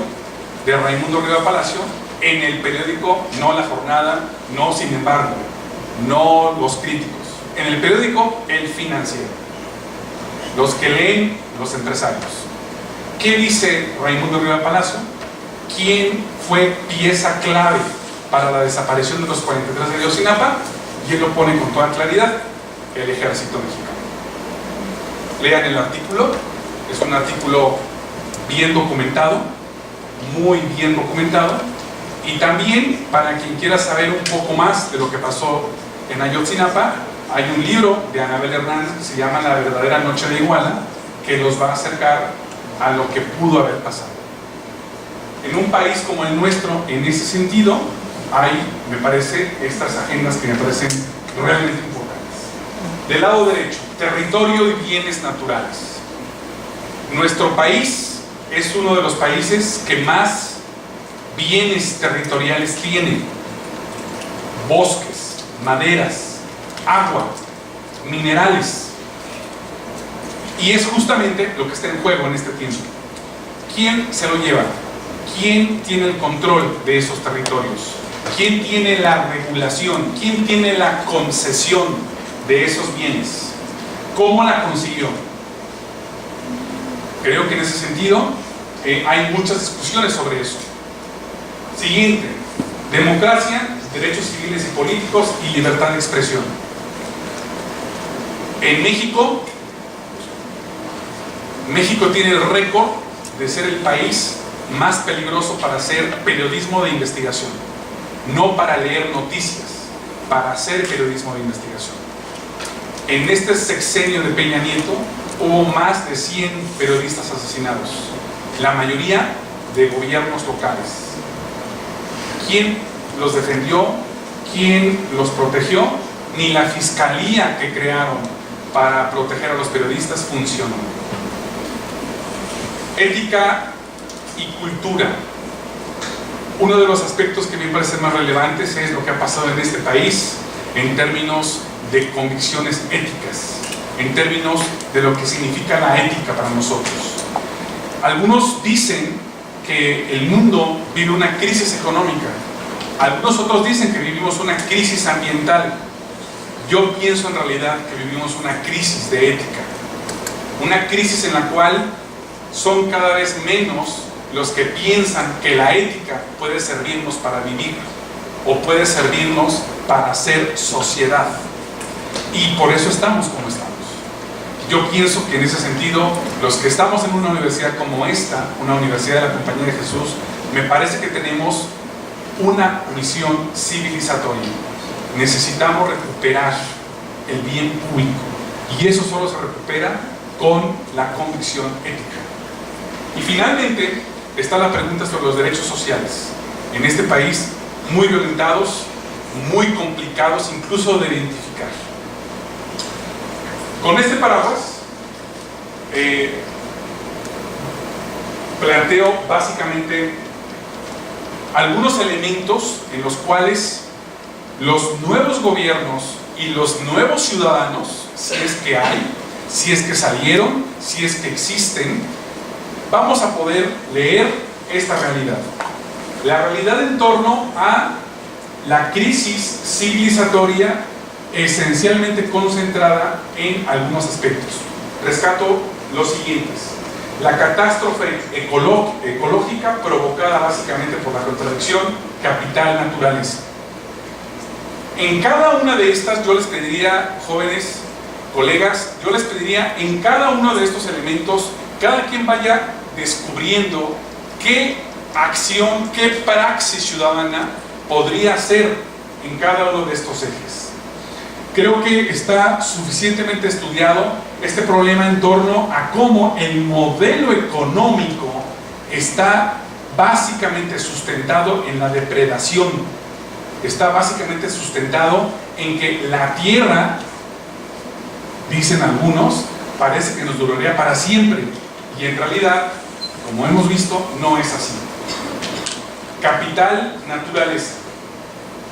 de Raimundo Riva Palacio en el periódico, no La Jornada, no Sin embargo, no Los Críticos, en el periódico El Financiero, los que leen los empresarios. ¿Qué dice Raimundo Riva Palacio? ¿Quién fue pieza clave para la desaparición de los 43 de Ayotzinapa, y él lo pone con toda claridad: el ejército mexicano. Lean el artículo, es un artículo bien documentado, muy bien documentado, y también para quien quiera saber un poco más de lo que pasó en Ayotzinapa, hay un libro de Anabel Hernández que se llama La verdadera noche de Iguala, que los va a acercar a lo que pudo haber pasado. En un país como el nuestro, en ese sentido, hay, me parece, estas agendas que me parecen realmente importantes. Del lado derecho, territorio y bienes naturales. Nuestro país es uno de los países que más bienes territoriales tiene: bosques, maderas, agua, minerales. Y es justamente lo que está en juego en este tiempo. ¿Quién se lo lleva? ¿Quién tiene el control de esos territorios? ¿Quién tiene la regulación? ¿Quién tiene la concesión de esos bienes? ¿Cómo la consiguió? Creo que en ese sentido hay muchas discusiones sobre eso. Siguiente: democracia, derechos civiles y políticos y libertad de expresión. En México tiene el récord de ser el país más peligroso para hacer periodismo de investigación. No para leer noticias, para hacer periodismo de investigación. En este sexenio de Peña Nieto hubo más de 100 periodistas asesinados, la mayoría de gobiernos locales. ¿Quién los defendió? ¿Quién los protegió? Ni la fiscalía que crearon para proteger a los periodistas funcionó. Ética y cultura. Uno de los aspectos que me parecen más relevantes es lo que ha pasado en este país en términos de convicciones éticas, en términos de lo que significa la ética para nosotros. Algunos dicen que el mundo vive una crisis económica, algunos otros dicen que vivimos una crisis ambiental. Yo pienso en realidad que vivimos una crisis de ética, una crisis en la cual son cada vez menos los que piensan que la ética puede servirnos para vivir o puede servirnos para hacer sociedad, y por eso estamos como estamos. Yo pienso que en ese sentido, los que estamos en una universidad como esta, una universidad de la Compañía de Jesús, me parece que tenemos una misión civilizatoria. Necesitamos recuperar el bien público, y eso solo se recupera con la convicción ética. Y finalmente está la pregunta sobre los derechos sociales en este país, muy violentados, muy complicados incluso de identificar. Con este paraguas planteo básicamente algunos elementos en los cuales los nuevos gobiernos y los nuevos ciudadanos, si es que hay, si es que salieron, si es que existen, vamos a poder leer esta realidad. La realidad en torno a la crisis civilizatoria, esencialmente concentrada en algunos aspectos. Rescato los siguientes: la catástrofe ecológica provocada básicamente por la contradicción capital-naturaleza. En cada una de estas, yo les pediría, jóvenes, colegas, yo les pediría en cada uno de estos elementos, cada quien vaya descubriendo qué acción, qué praxis ciudadana podría hacer en cada uno de estos ejes. Creo que está suficientemente estudiado este problema en torno a cómo el modelo económico está básicamente sustentado en la depredación, está básicamente sustentado en que la tierra, dicen algunos, parece que nos duraría para siempre, y en realidad, como hemos visto, no es así. Capital, naturaleza.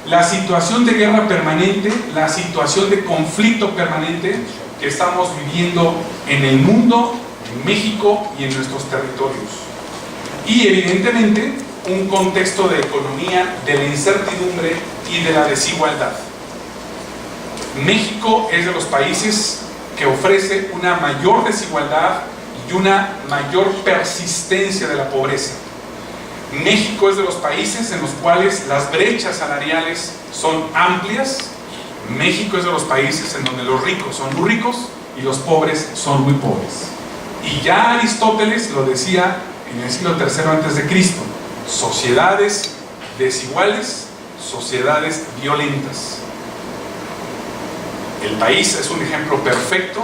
La situación de guerra permanente, la situación de conflicto permanente que estamos viviendo en el mundo, en México y en nuestros territorios. Y evidentemente un contexto de economía, de la incertidumbre y de la desigualdad. México es de los países que ofrece una mayor desigualdad y una mayor persistencia de la pobreza. México es de los países en los cuales las brechas salariales son amplias. México es de los países en donde los ricos son muy ricos y los pobres son muy pobres. Y ya Aristóteles lo decía en el siglo III antes de Cristo: sociedades desiguales, sociedades violentas. El país es un ejemplo perfecto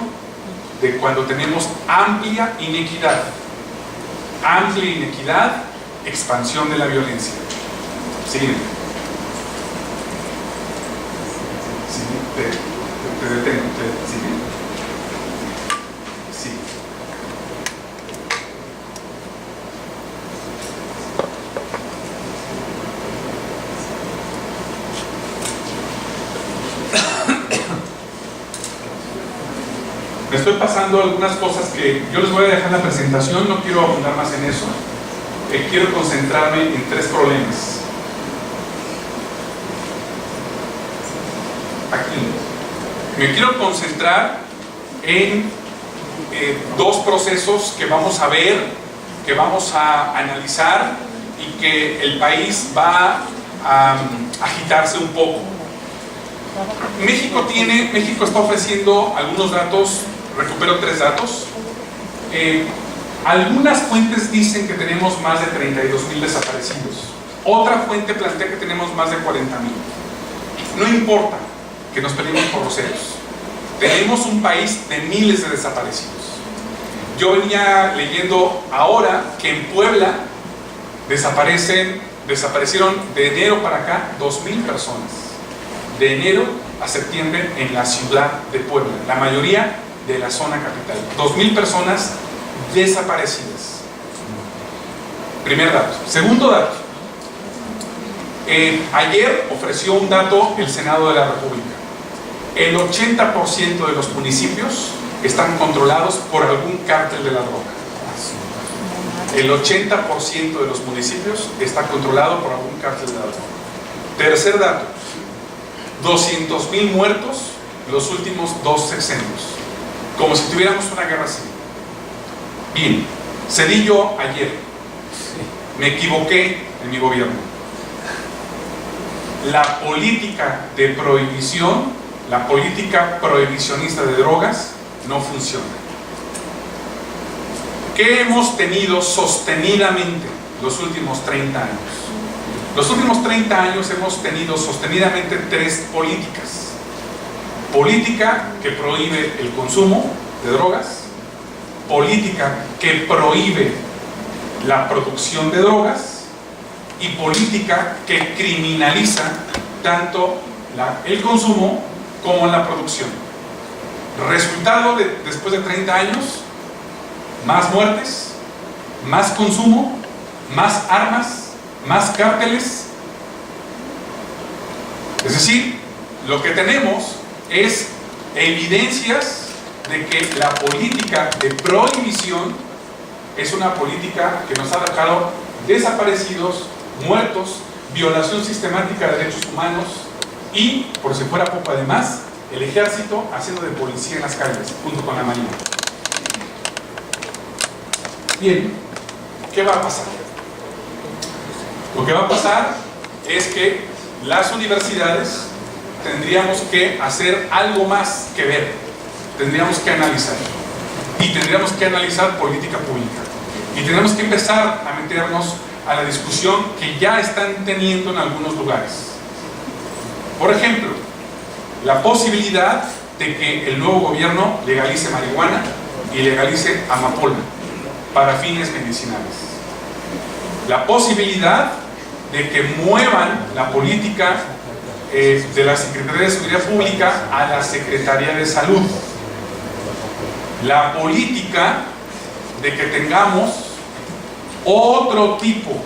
de cuando tenemos amplia inequidad. Amplia inequidad, expansión de la violencia. Siguiente. Te detengo. ¿Sigue? Sí. Me estoy pasando algunas cosas que yo les voy a dejar en la presentación, no quiero abundar más en eso. Quiero concentrarme en 3 problemas. Aquí. Me quiero concentrar en 2 procesos que vamos a ver, que vamos a analizar y que el país va a agitarse un poco. México está ofreciendo algunos datos, recupero 3 datos. Algunas fuentes dicen que tenemos más de 32,000 desaparecidos. Otra fuente plantea que tenemos más de 40,000. No importa que nos peleemos por los ceros. Tenemos un país de miles de desaparecidos. Yo venía leyendo ahora que en Puebla desaparecieron de enero para acá 2,000 personas. De enero a septiembre en la ciudad de Puebla, la mayoría de la zona capital. 2,000 personas desaparecidas. Primer dato. Segundo dato. Ayer ofreció un dato el Senado de la República. El 80% de los municipios están controlados por algún cártel de la droga. El 80% de los municipios está controlado por algún cártel de la droga. Tercer dato. 200,000 muertos los últimos 2 sexenios. Como si tuviéramos una guerra civil. Bien, cedí yo ayer. Me equivoqué en mi gobierno. La política de prohibición, la política prohibicionista de drogas, no funciona. ¿Qué hemos tenido sostenidamente los últimos 30 años? Los últimos 30 años hemos tenido sostenidamente 3 políticas. Política que prohíbe el consumo de drogas, política que prohíbe la producción de drogas y política que criminaliza tanto el consumo como la producción. Resultado después de 30 años, más muertes, más consumo, más armas, más cárteles. Es decir, lo que tenemos es evidencias de que la política de prohibición es una política que nos ha dejado desaparecidos, muertos, violación sistemática de derechos humanos y, por si fuera poco además, el ejército haciendo de policía en las calles, junto con la marina. Bien, ¿qué va a pasar? Lo que va a pasar es que las universidades tendríamos que hacer algo más que ver, tendríamos que analizar y tendríamos que analizar política pública y tendríamos que empezar a meternos a la discusión que ya están teniendo en algunos lugares. Por ejemplo, la posibilidad de que el nuevo gobierno legalice marihuana y legalice amapola para fines medicinales. La posibilidad de que muevan la política de la Secretaría de Seguridad Pública a la Secretaría de Salud. La política de que tengamos otro tipo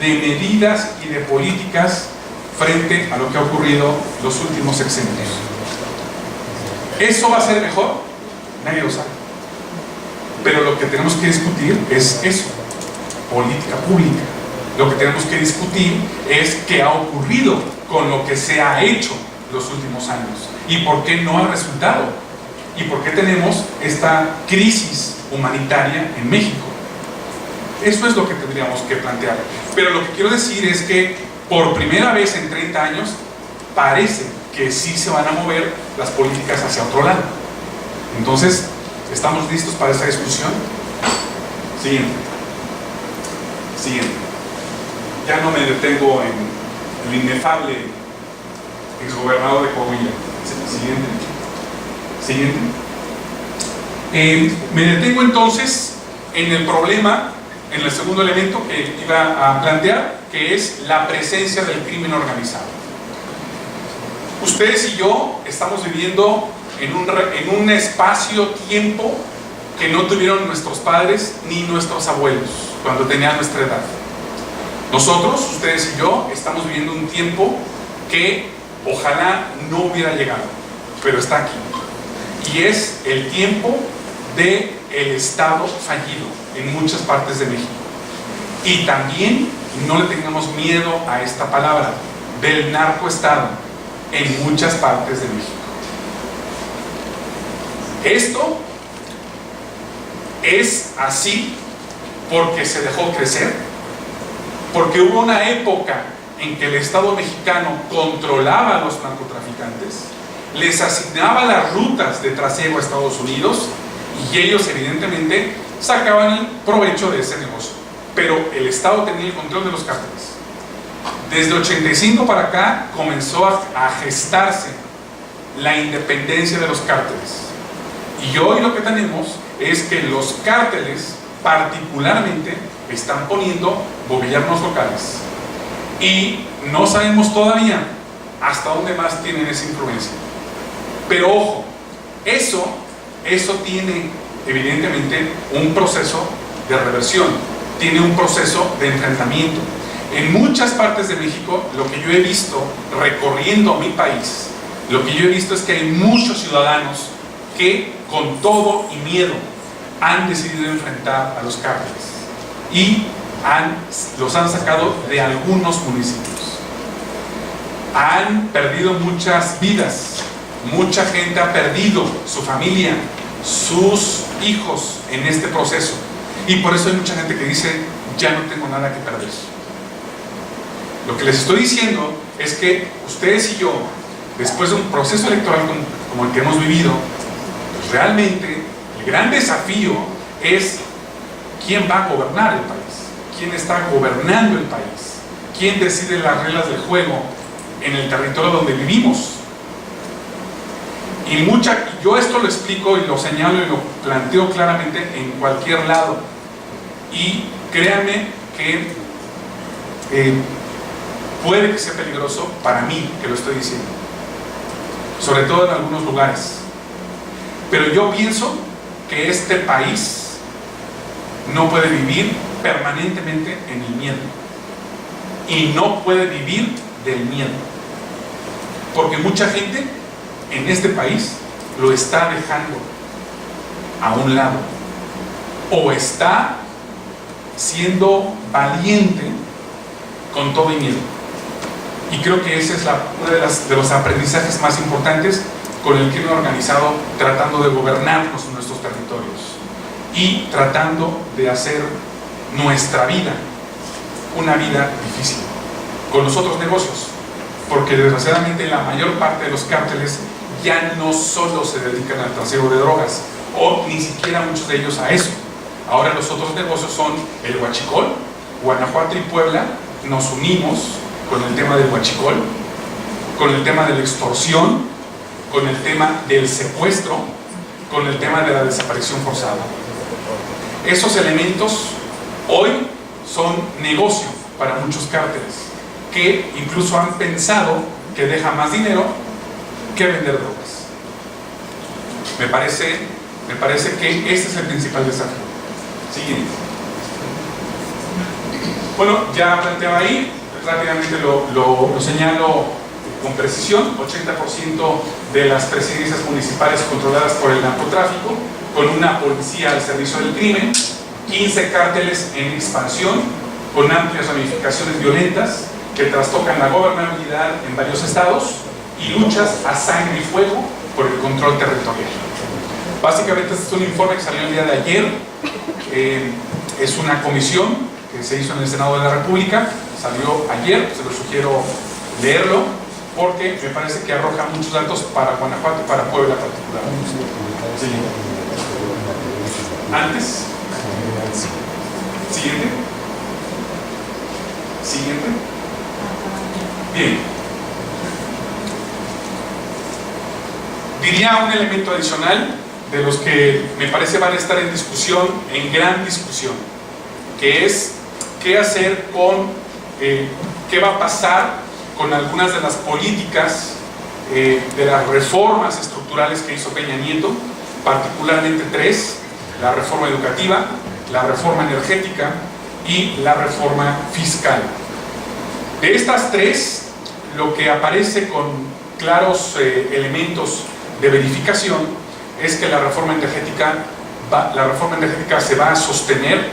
de medidas y de políticas frente a lo que ha ocurrido los últimos sexenios. ¿Eso va a ser mejor? Nadie lo sabe. Pero lo que tenemos que discutir es eso, política pública. Lo que tenemos que discutir es qué ha ocurrido con lo que se ha hecho los últimos años y por qué no ha resultado y por qué tenemos esta crisis humanitaria en México. Eso es lo que tendríamos que plantear. Pero lo que quiero decir es que por primera vez en 30 años parece que sí se van a mover las políticas hacia otro lado. Entonces, ¿estamos listos para esta discusión? Siguiente. Ya no me detengo en el inefable exgobernador de Coahuila. Siguiente. Me detengo entonces en el problema, en el segundo elemento que iba a plantear, que es la presencia del crimen organizado. Ustedes y yo estamos viviendo en un espacio-tiempo que no tuvieron nuestros padres ni nuestros abuelos cuando tenían nuestra edad. Nosotros, ustedes y yo, estamos viviendo un tiempo que ojalá no hubiera llegado, pero está aquí. Y es el tiempo del Estado fallido en muchas partes de México. Y también, no le tengamos miedo a esta palabra, del narcoestado en muchas partes de México. Esto es así porque se dejó crecer, porque hubo una época en que el Estado mexicano controlaba a los narcotraficantes, les asignaba las rutas de trasiego a Estados Unidos y ellos evidentemente sacaban el provecho de ese negocio, pero el Estado tenía el control de los cárteles. Desde 85 para acá comenzó a gestarse la independencia de los cárteles, y hoy lo que tenemos es que los cárteles particularmente están poniendo gobiernos locales y no sabemos todavía hasta dónde más tienen esa influencia. Pero ojo, eso tiene evidentemente un proceso de reversión, tiene un proceso de enfrentamiento. En muchas partes de México, lo que yo he visto recorriendo mi país, lo que yo he visto es que hay muchos ciudadanos que con todo y miedo han decidido enfrentar a los cárteles y los han sacado de algunos municipios. Han perdido muchas vidas, mucha gente ha perdido su familia, sus hijos en este proceso, y por eso hay mucha gente que dice: ya no tengo nada que perder. Lo que les estoy diciendo es que ustedes y yo, después de un proceso electoral como el que hemos vivido, pues realmente el gran desafío es quién va a gobernar el país, quién está gobernando el país, quién decide las reglas del juego en el territorio donde vivimos. Y yo esto lo explico y lo señalo y lo planteo claramente en cualquier lado, y créanme que puede que sea peligroso para mí que lo estoy diciendo, sobre todo en algunos lugares, pero yo pienso que este país no puede vivir permanentemente en el miedo, y no puede vivir del miedo, porque mucha gente en este país lo está dejando a un lado, o está siendo valiente con todo y miedo. Y creo que ese es uno de los aprendizajes más importantes con el crimen organizado, tratando de gobernarnos en nuestros territorios y tratando de hacer nuestra vida una vida difícil con los otros negocios, porque desgraciadamente la mayor parte de los cárteles ya no solo se dedican al trasiego de drogas, o ni siquiera muchos de ellos a eso. Ahora los otros negocios son el huachicol. Guanajuato y Puebla nos unimos con el tema del huachicol, con el tema de la extorsión, con el tema del secuestro, con el tema de la desaparición forzada. Esos elementos hoy son negocio para muchos cárteles, que incluso han pensado que deja más dinero que vender drogas. Me parece que este es el principal desafío. Siguiente. Bueno, ya planteaba ahí, rápidamente lo señalo con precisión: 80% de las presidencias municipales controladas por el narcotráfico, con una policía al servicio del crimen, 15 cárteles en expansión, con amplias ramificaciones violentas que trastocan la gobernabilidad en varios estados, y luchas a sangre y fuego por el control territorial. Básicamente este es un informe que salió el día de ayer Es una comisión que se hizo en el Senado de la República, salió ayer, se lo sugiero leerlo, porque me parece que arroja muchos datos para Guanajuato y para Puebla particularmente. Sí. Antes. Siguiente. Siguiente. Bien. Diría un elemento adicional de los que me parece van a estar en discusión, en gran discusión, que es qué hacer con, qué va a pasar con algunas de las políticas de las reformas estructurales que hizo Peña Nieto, particularmente tres: la reforma educativa, la reforma energética y la reforma fiscal. De estas tres, lo que aparece con claros elementos de verificación es que la reforma energética se va a sostener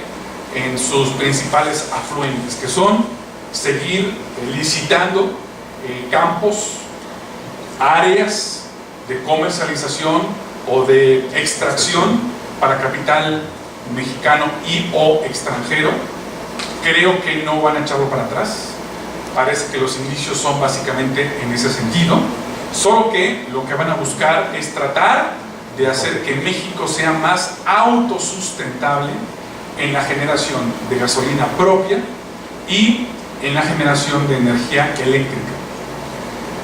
en sus principales afluentes, que son seguir licitando campos, áreas de comercialización o de extracción para capital mexicano y o extranjero. Creo que no van a echarlo para atrás. Parece que los indicios son básicamente en ese sentido, solo que lo que van a buscar es tratar de hacer que México sea más autosustentable en la generación de gasolina propia y en la generación de energía eléctrica.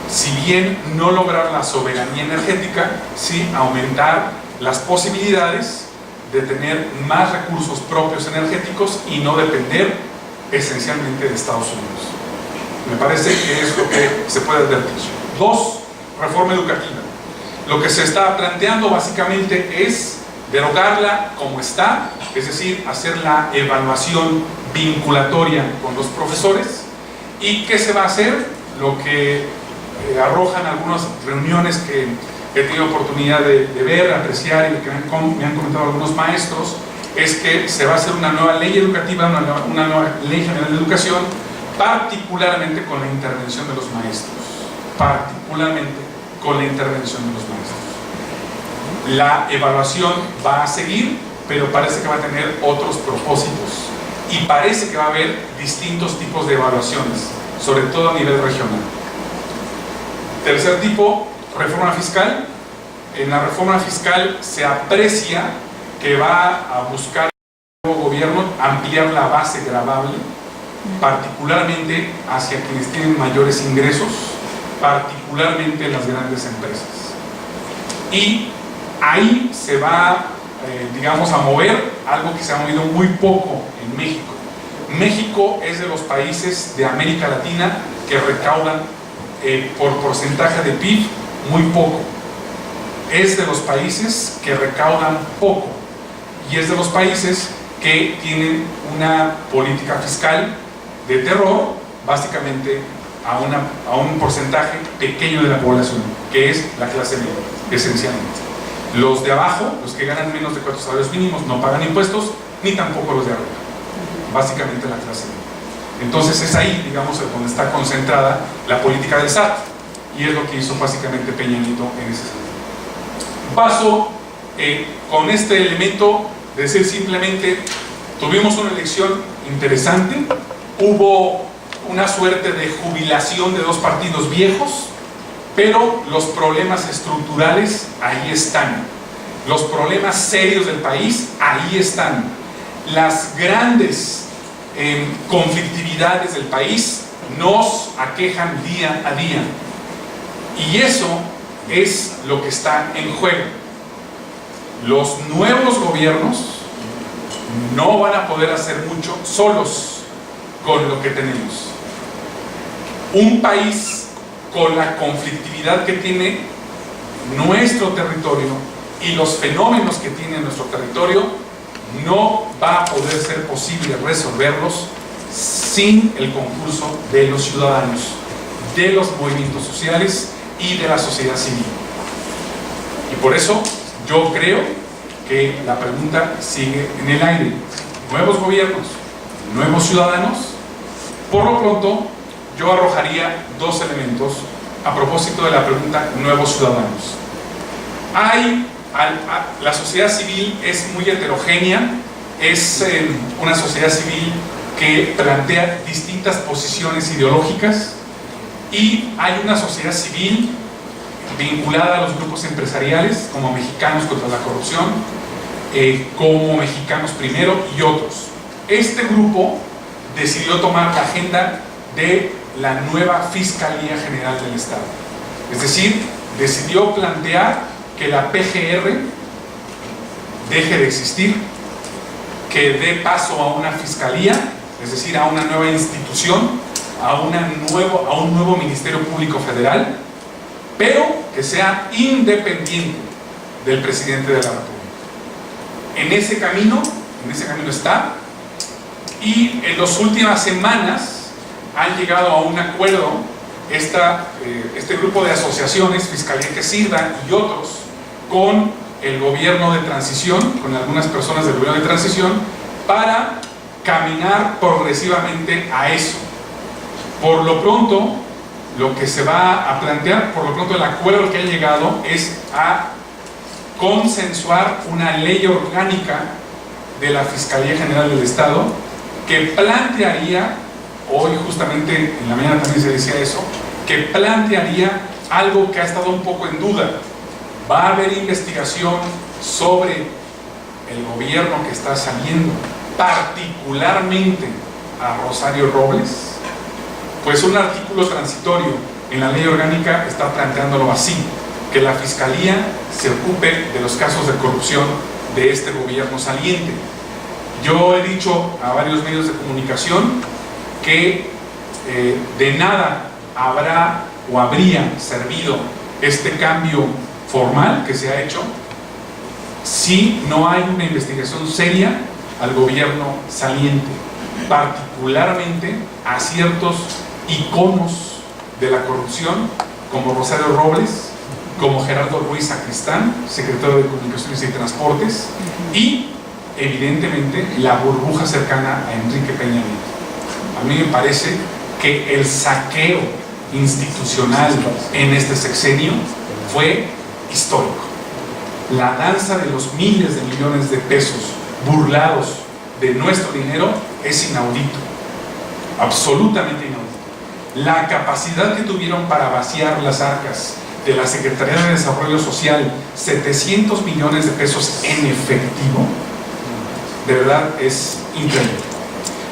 Si bien no lograr la soberanía energética, sí aumentar las posibilidades de tener más recursos propios energéticos y no depender esencialmente de Estados Unidos. Me parece que es lo que se puede advertir. Dos, reforma educativa. Lo que se está planteando básicamente es derogarla como está, es decir, hacer la evaluación vinculatoria con los profesores. ¿Y qué se va a hacer? Lo que arrojan algunas reuniones que he tenido oportunidad de ver, apreciar y que me han comentado algunos maestros, es que se va a hacer una nueva ley educativa, una nueva ley general de educación, particularmente con la intervención de los maestros, particularmente con la intervención de los maestros. La evaluación va a seguir, pero parece que va a tener otros propósitos y parece que va a haber distintos tipos de evaluaciones, sobre todo a nivel regional. Tercer tipo, reforma fiscal. En la reforma fiscal se aprecia que va a buscar el nuevo gobierno ampliar la base gravable, particularmente hacia quienes tienen mayores ingresos, particularmente las grandes empresas. Y ahí se va, digamos, a mover algo que se ha movido muy poco en México. México es de los países de América Latina que recaudan por porcentaje de PIB muy poco. Es de los países que recaudan poco y es de los países que tienen una política fiscal de terror, básicamente a un porcentaje pequeño de la población, que es la clase media, esencialmente. Los de abajo, los que ganan menos de 4 salarios mínimos, no pagan impuestos, ni tampoco los de arriba, básicamente la clase media. Entonces es ahí, digamos, donde está concentrada la política del SAT, y es lo que hizo básicamente Peña Nieto en ese sentido. Paso con este elemento de decir simplemente, tuvimos una elección interesante, hubo una suerte de jubilación de dos partidos viejos, pero los problemas estructurales ahí están, los problemas serios del país ahí están, las grandes conflictividades del país nos aquejan día a día, y eso es lo que está en juego. Los nuevos gobiernos no van a poder hacer mucho solos con lo que tenemos. Un país con la conflictividad que tiene nuestro territorio y los fenómenos que tiene nuestro territorio, no va a poder ser posible resolverlos sin el concurso de los ciudadanos, de los movimientos sociales y de la sociedad civil. Y por eso yo creo que la pregunta sigue en el aire. Nuevos gobiernos, nuevos ciudadanos. Por lo pronto, yo arrojaría dos elementos a propósito de la pregunta nuevos ciudadanos. La sociedad civil es muy heterogénea es una sociedad civil que plantea distintas posiciones ideológicas, y hay una sociedad civil vinculada a los grupos empresariales como Mexicanos contra la Corrupción, como Mexicanos Primero y otros. Este grupo decidió tomar la agenda de la nueva Fiscalía General del Estado, es decir, decidió plantear que la PGR deje de existir, que dé paso a una fiscalía, es decir, a una nueva institución, a un nuevo Ministerio Público Federal, pero que sea independiente del presidente de la República. En ese camino está, y en las últimas semanas han llegado a un acuerdo este grupo de asociaciones, Fiscalía que Sirva y otros, con el gobierno de transición, con algunas personas del gobierno de transición, para caminar progresivamente a eso. Por lo pronto, lo que se va a plantear, por lo pronto el acuerdo al que ha llegado es a consensuar una ley orgánica de la Fiscalía General del Estado que plantearía, hoy justamente en la mañana también se decía eso, que plantearía algo que ha estado un poco en duda. Va a haber investigación sobre el gobierno que está saliendo, particularmente a Rosario Robles. Pues un artículo transitorio en la ley orgánica está planteándolo así, que la Fiscalía se ocupe de los casos de corrupción de este gobierno saliente. Yo he dicho a varios medios de comunicación que de nada habrá o habría servido este cambio formal que se ha hecho si no hay una investigación seria al gobierno saliente, particularmente a ciertos iconos de la corrupción como Rosario Robles, como Gerardo Ruiz Sacristán, secretario de Comunicaciones y Transportes, y evidentemente la burbuja cercana a Enrique Peña Nieto. A mí me parece que el saqueo institucional en este sexenio fue histórico. La danza de los miles de millones de pesos burlados de nuestro dinero es inaudito, absolutamente inaudito. La capacidad que tuvieron para vaciar las arcas de la Secretaría de Desarrollo Social, 700 millones de pesos en efectivo, de verdad es increíble.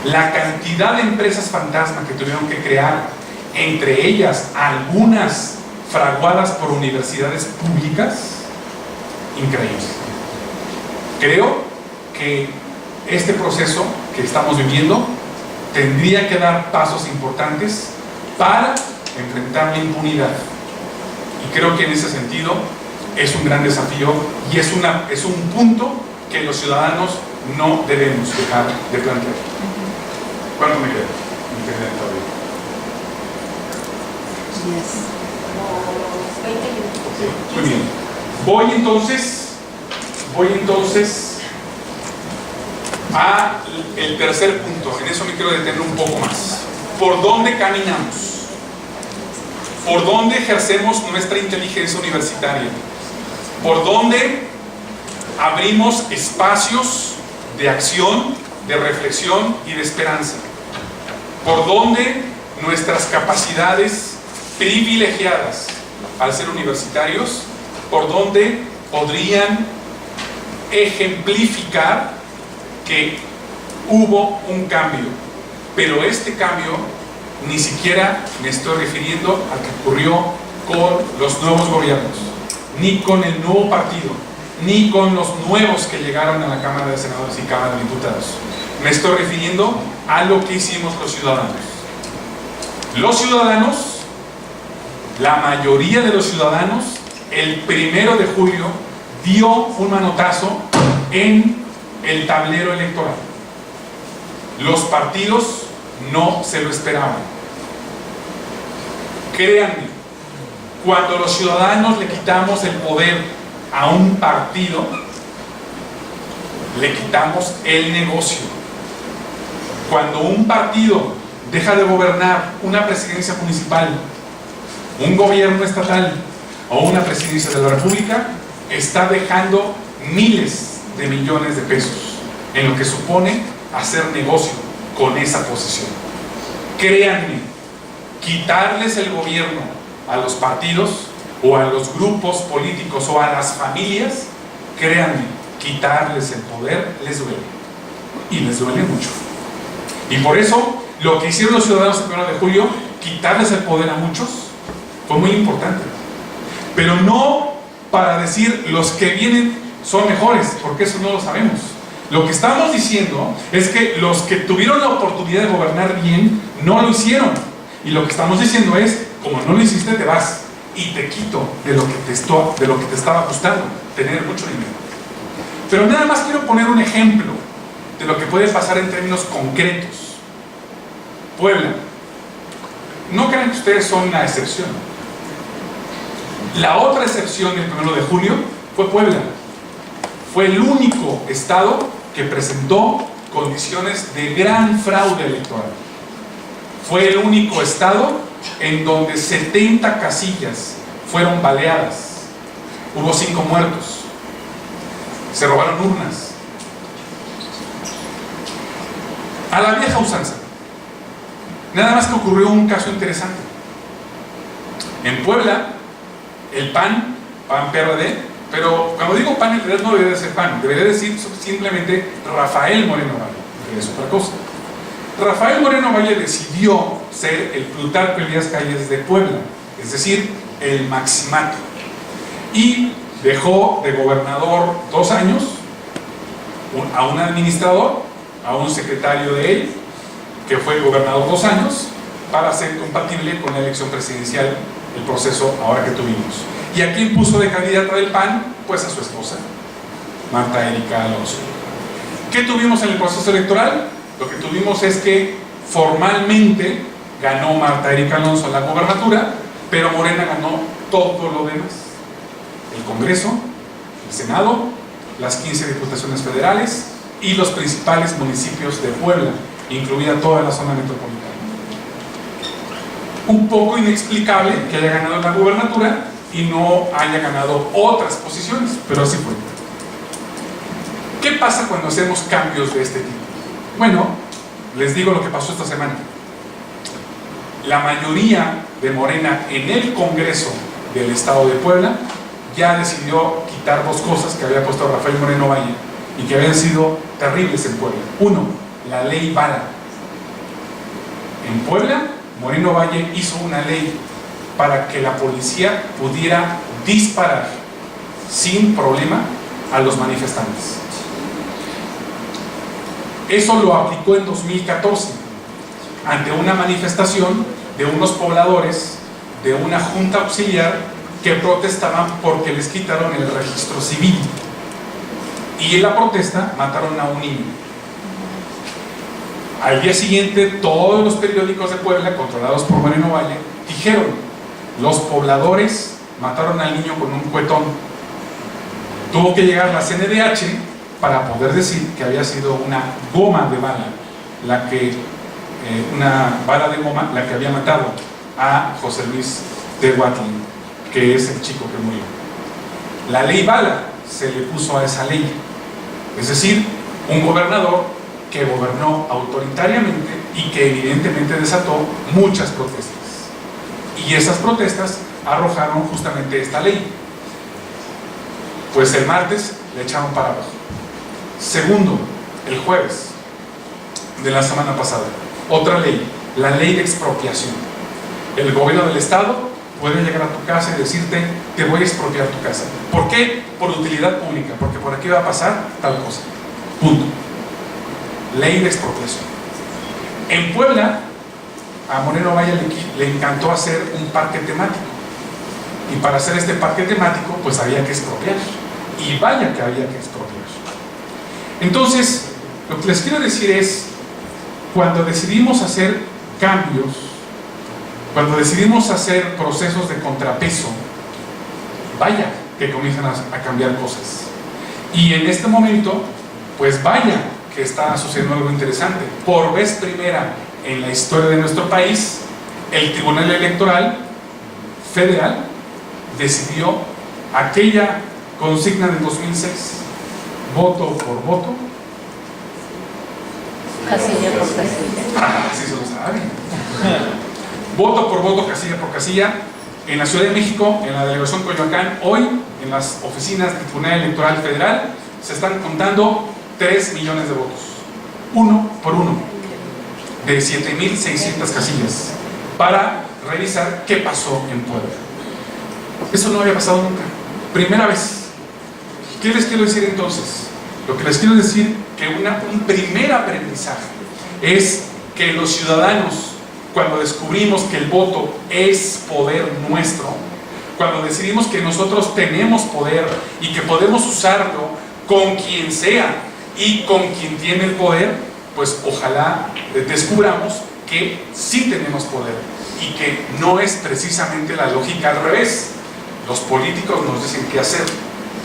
La cantidad de empresas fantasma que tuvieron que crear, entre ellas algunas fraguadas por universidades públicas, increíble. Creo que este proceso que estamos viviendo tendría que dar pasos importantes para enfrentar la impunidad, y creo que en ese sentido es un gran desafío y es un punto que los ciudadanos no debemos dejar de plantear. ¿Cuánto me queda? Muy bien. Voy entonces a el tercer punto. En eso me quiero detener un poco más. ¿Por dónde caminamos? ¿Por dónde ejercemos nuestra inteligencia universitaria? ¿Por dónde abrimos espacios de acción, de reflexión y de esperanza? ¿Por dónde nuestras capacidades privilegiadas al ser universitarios, por dónde podrían ejemplificar que hubo un cambio? Pero este cambio ni siquiera me estoy refiriendo al que ocurrió con los nuevos gobiernos, ni con el nuevo partido, ni con los nuevos que llegaron a la Cámara de Senadores y Cámara de Diputados. Me estoy refiriendo a lo que hicimos los ciudadanos. Los ciudadanos, la mayoría de los ciudadanos, el 1 de julio dio un manotazo en el tablero electoral. Los partidos no se lo esperaban. Créanme, cuando los ciudadanos le quitamos el poder a un partido, le quitamos el negocio. Cuando un partido deja de gobernar una presidencia municipal, un gobierno estatal o una presidencia de la República, está dejando miles de millones de pesos en lo que supone hacer negocio con esa posición. Créanme, quitarles el gobierno a los partidos o a los grupos políticos o a las familias, créanme, quitarles el poder les duele, y les duele mucho. Y por eso lo que hicieron los ciudadanos el 1 de julio, quitarles el poder a muchos, fue muy importante. Pero no para decir los que vienen son mejores, porque eso no lo sabemos. Lo que estamos diciendo es que los que tuvieron la oportunidad de gobernar bien no lo hicieron. Y lo que estamos diciendo es, como no lo hiciste, te vas y te quito de lo que te estaba gustando, tener mucho dinero. Pero nada más quiero poner un ejemplo de lo que puede pasar en términos concretos. Puebla. No crean que ustedes son la excepción. La otra excepción del 1 de julio fue Puebla. Fue el único estado que presentó condiciones de gran fraude electoral. Fue el único estado en donde 70 casillas fueron baleadas. Hubo 5 muertos. Se robaron urnas. A la vieja usanza. Nada más que ocurrió un caso interesante. En Puebla, el PAN PRD, pero cuando digo PAN en realidad no debería de ser PAN, debería decir simplemente Rafael Moreno Valle, que es otra cosa. Rafael Moreno Valle decidió ser el Plutarco Elías Calles de Puebla, es decir, el maximato, y dejó de gobernador 2 años a un administrador, a un secretario de él, que fue gobernador 2 años, para ser compatible con la elección presidencial, el proceso ahora que tuvimos. ¿Y a quién puso de candidata del PAN? Pues a su esposa, Marta Erika Alonso. ¿Qué tuvimos en el proceso electoral? Lo que tuvimos es que formalmente ganó Marta Erika Alonso la gobernatura, pero Morena ganó todo lo demás: el Congreso, el Senado, las 15 diputaciones federales y los principales municipios de Puebla, incluida toda la zona metropolitana. Un poco inexplicable que haya ganado la gubernatura y no haya ganado otras posiciones, pero así fue. ¿Qué pasa cuando hacemos cambios de este tipo? Bueno, les digo lo que pasó esta semana. La mayoría de Morena en el Congreso del Estado de Puebla ya decidió quitar 2 cosas que había puesto Rafael Moreno Valle y que habían sido terribles en Puebla. 1, la ley bala. En Puebla, Moreno Valle hizo una ley para que la policía pudiera disparar sin problema a los manifestantes. Eso lo aplicó en 2014 ante una manifestación de unos pobladores de una junta auxiliar que protestaban porque les quitaron el registro civil, y en la protesta mataron a un niño. Al día siguiente, todos los periódicos de Puebla, controlados por Moreno Valle, dijeron: los pobladores mataron al niño con un cuetón. Tuvo que llegar la CNDH para poder decir que había sido una goma de bala, una bala de goma la que había matado a José Luis Tehuatlán, que es el chico que murió. La ley bala se le puso a esa ley, es decir, un gobernador que gobernó autoritariamente y que evidentemente desató muchas protestas, y esas protestas arrojaron justamente esta ley. Pues el martes le echaron para abajo. Segundo, el jueves de la semana pasada, otra ley, la ley de expropiación. El gobierno del estado puede llegar a tu casa y decirte: te voy a expropiar tu casa. ¿Por qué? Por utilidad pública, porque por aquí va a pasar tal cosa. Punto. Ley de expropiación. En Puebla, a Moreno Valle le encantó hacer un parque temático, y para hacer este parque temático pues había que expropiar, y vaya que había que expropiar. Entonces, lo que les quiero decir es, cuando decidimos hacer cambios, cuando decidimos hacer procesos de contrapeso, vaya que comienzan a cambiar cosas. Y en este momento, pues vaya que está sucediendo algo interesante. Por vez primera en la historia de nuestro país, el Tribunal Electoral Federal decidió aquella consigna de 2006, voto por voto, Casilla por casilla. Ah, sí se lo saben. Voto por voto, casilla por casilla. En la Ciudad de México, en la delegación Coyoacán, hoy, en las oficinas del Tribunal Electoral Federal, se están contando 3 millones de votos. Uno por uno. De 7,600 casillas. Para revisar qué pasó en Puebla. Eso no había pasado nunca. Primera vez. ¿Qué les quiero decir entonces? Lo que les quiero decir que un primer aprendizaje es que los ciudadanos, cuando descubrimos que el voto es poder nuestro, cuando decidimos que nosotros tenemos poder y que podemos usarlo con quien sea y con quien tiene el poder, pues ojalá descubramos que sí tenemos poder y que no es precisamente la lógica al revés. Los políticos nos dicen qué hacer,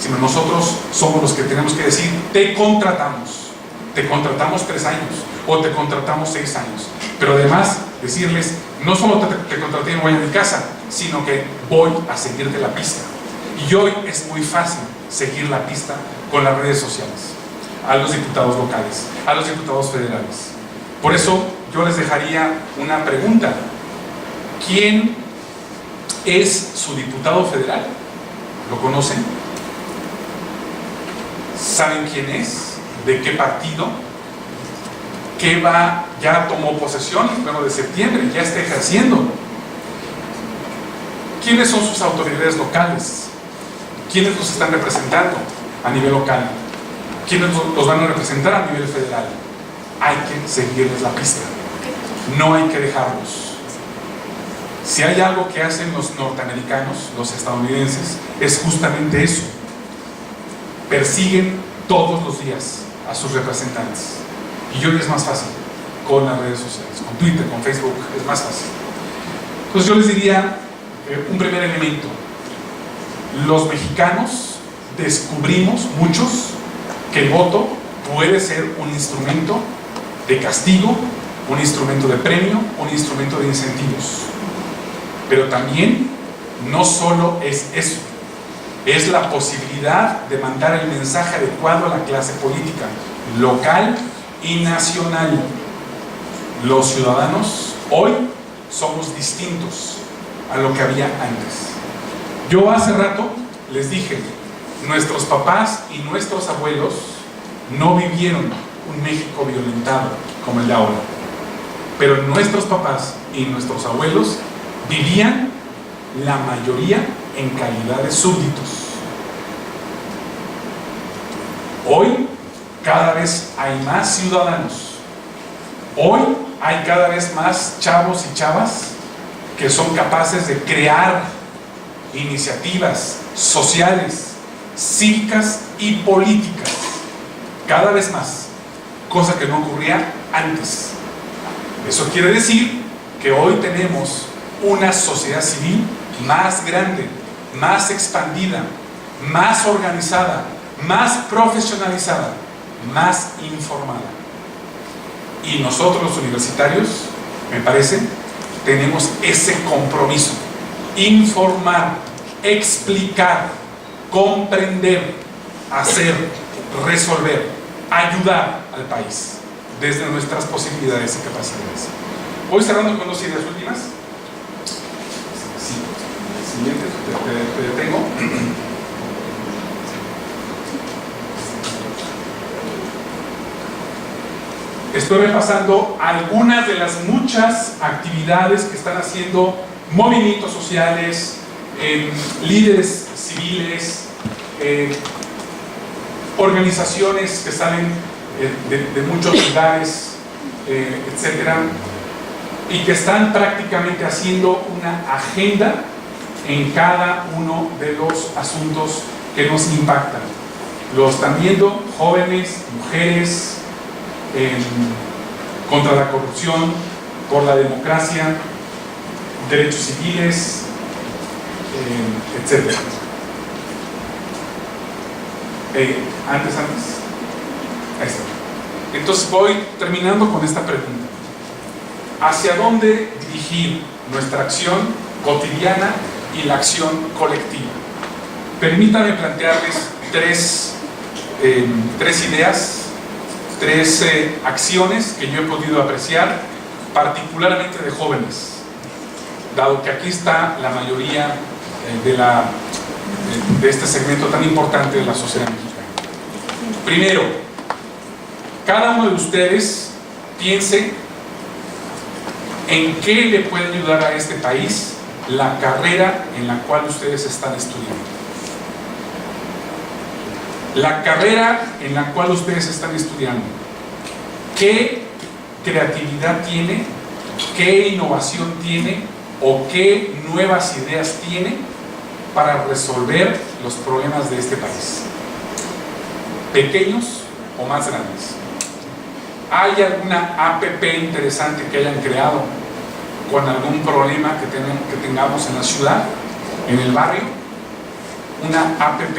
sino nosotros somos los que tenemos que decir: te contratamos 3 años o te contratamos 6 años, pero además decirles: no solo te contraté y me voy a mi casa, sino que voy a seguirte la pista. Y hoy es muy fácil seguir la pista con las redes sociales, a los diputados locales, a los diputados federales. Por eso yo les dejaría una pregunta: ¿quién es su diputado federal? ¿Lo conocen? ¿Saben quién es? ¿De qué partido? ¿Qué va? Ya tomó posesión el 1 de septiembre, ya está ejerciendo. ¿Quiénes son sus autoridades locales? ¿Quiénes los están representando a nivel local? ¿Quiénes los van a representar a nivel federal? Hay que seguirles la pista, no hay que dejarlos. Si hay algo que hacen los norteamericanos, los estadounidenses, es justamente eso: persiguen todos los días a sus representantes. Y hoy es más fácil con las redes sociales, con Twitter, con Facebook, es más fácil. Entonces yo les diría un primer elemento: los mexicanos descubrimos, muchos, que el voto puede ser un instrumento de castigo, un instrumento de premio, un instrumento de incentivos. Pero también no solo es eso, es la posibilidad de mandar el mensaje adecuado a la clase política local y nacional. Los ciudadanos hoy somos distintos a lo que había antes. Yo hace rato les dije: nuestros papás y nuestros abuelos no vivieron un México violentado como el de ahora, pero nuestros papás y nuestros abuelos vivían, la mayoría, en calidad de súbditos. Hoy cada vez hay más ciudadanos. Hoy hay cada vez más chavos y chavas que son capaces de crear iniciativas sociales, cívicas y políticas. Cada vez más, cosa que no ocurría antes. Eso quiere decir que hoy tenemos una sociedad civil más grande, más expandida, más organizada, más profesionalizada, más informada. Y nosotros los universitarios, me parece, tenemos ese compromiso: informar, explicar, comprender, hacer, resolver, ayudar al país desde nuestras posibilidades y capacidades. Voy cerrando con 2 ideas últimas. Sí, siguiente, te detengo. Estoy repasando algunas de las muchas actividades que están haciendo movimientos sociales, líderes civiles, organizaciones que salen de muchos lugares, etcétera, y que están prácticamente haciendo una agenda en cada uno de los asuntos que nos impactan. Lo están viendo jóvenes, mujeres, contra la corrupción, por la democracia, derechos civiles, etcétera. Antes. Ahí está. Entonces voy terminando con esta pregunta: ¿hacia dónde dirigir nuestra acción cotidiana y la acción colectiva? Permítanme plantearles tres ideas tres acciones que yo he podido apreciar, particularmente de jóvenes, dado que aquí está la mayoría de este segmento tan importante de la sociedad mexicana. Primero, cada uno de ustedes piense en qué le puede ayudar a este país la carrera en la cual ustedes están estudiando. La carrera en la cual ustedes están estudiando, ¿qué creatividad tiene? ¿Qué innovación tiene? ¿O qué nuevas ideas tiene para resolver los problemas de este país? ¿Pequeños o más grandes? ¿Hay alguna APP interesante que hayan creado con algún problema que tengamos en la ciudad, en el barrio? ¿Una APP?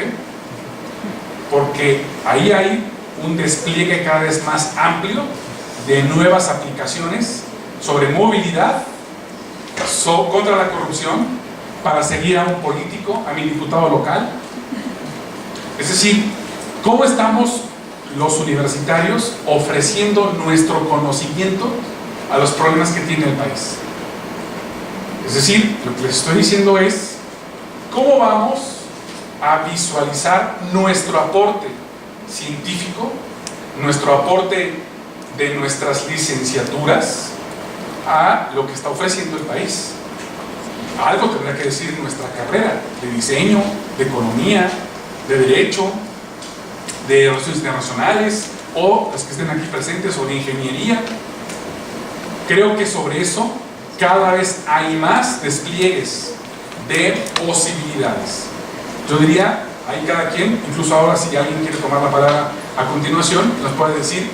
Porque ahí hay un despliegue cada vez más amplio de nuevas aplicaciones sobre movilidad, contra la corrupción, para seguir a un político, a mi diputado local. Es decir, ¿cómo estamos los universitarios ofreciendo nuestro conocimiento a los problemas que tiene el país? Es decir, lo que les estoy diciendo es cómo vamos a visualizar nuestro aporte científico, nuestro aporte de nuestras licenciaturas a lo que está ofreciendo el país. Algo tendrá que decir nuestra carrera de diseño, de economía, de derecho, de relaciones internacionales, o las que estén aquí presentes, o de ingeniería. Creo que sobre eso cada vez hay más despliegues de posibilidades. Yo diría, ahí cada quien, incluso ahora si alguien quiere tomar la palabra a continuación, nos puede decir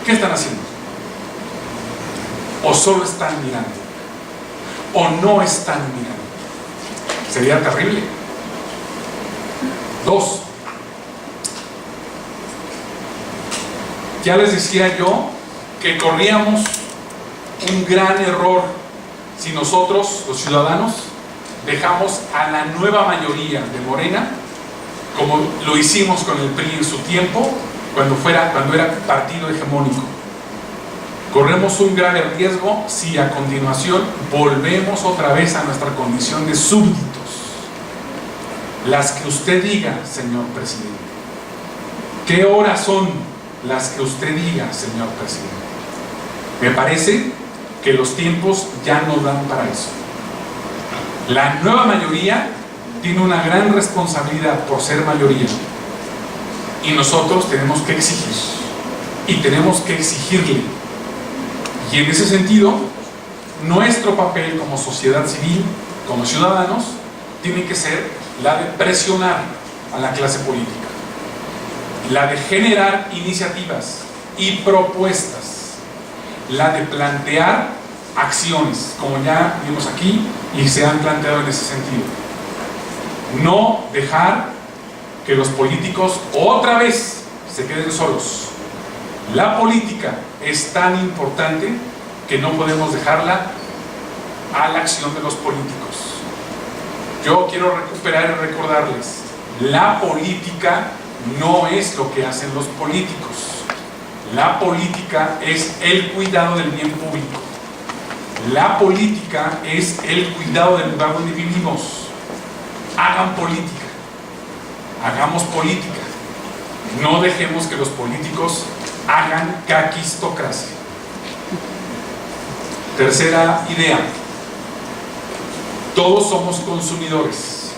¿qué están haciendo? ¿O solo están mirando? ¿O no están mirando? Sería terrible. 2. Ya les decía yo que corríamos un gran error si nosotros, los ciudadanos, dejamos a la nueva mayoría de Morena, como lo hicimos con el PRI en su tiempo, cuando era partido hegemónico. Corremos un grave riesgo si a continuación volvemos otra vez a nuestra condición de súbditos. Las que usted diga, señor presidente. ¿Qué horas son las que usted diga, señor presidente? Me parece que los tiempos ya no dan para eso. La nueva mayoría tiene una gran responsabilidad por ser mayoría, y nosotros tenemos que exigir, y tenemos que exigirle. Y en ese sentido, nuestro papel como sociedad civil, como ciudadanos, tiene que ser la de presionar a la clase política, la de generar iniciativas y propuestas, la de plantear acciones, como ya vimos aquí y se han planteado en ese sentido. No dejar que los políticos otra vez se queden solos. La política es tan importante que no podemos dejarla a la acción de los políticos. Yo quiero recuperar y recordarles, la política no es lo que hacen los políticos. La política es el cuidado del bien público. La política es el cuidado del lugar donde vivimos. Hagan política. Hagamos política. No dejemos que los políticos hagan caquistocracia. Tercera idea. Todos somos consumidores.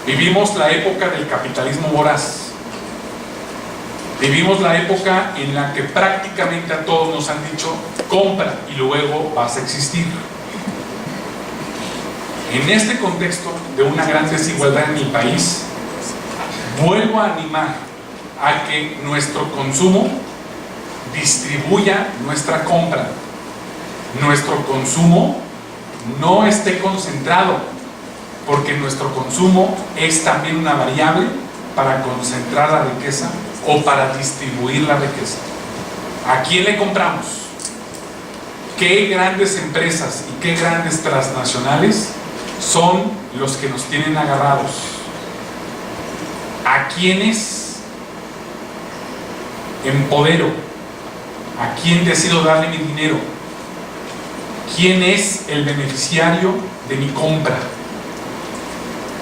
Vivimos la época del capitalismo voraz. Vivimos la época en la que prácticamente a todos nos han dicho compra y luego vas a existir. En este contexto de una gran desigualdad en el país, vuelvo a animar a que nuestro consumo distribuya nuestra compra. Nuestro consumo no esté concentrado, porque nuestro consumo es también una variable para concentrar la riqueza o para distribuir la riqueza. ¿A quién le compramos? ¿Qué grandes empresas y qué grandes transnacionales son los que nos tienen agarrados? ¿A quiénes empodero, a quién decido darle mi dinero, quién es el beneficiario de mi compra.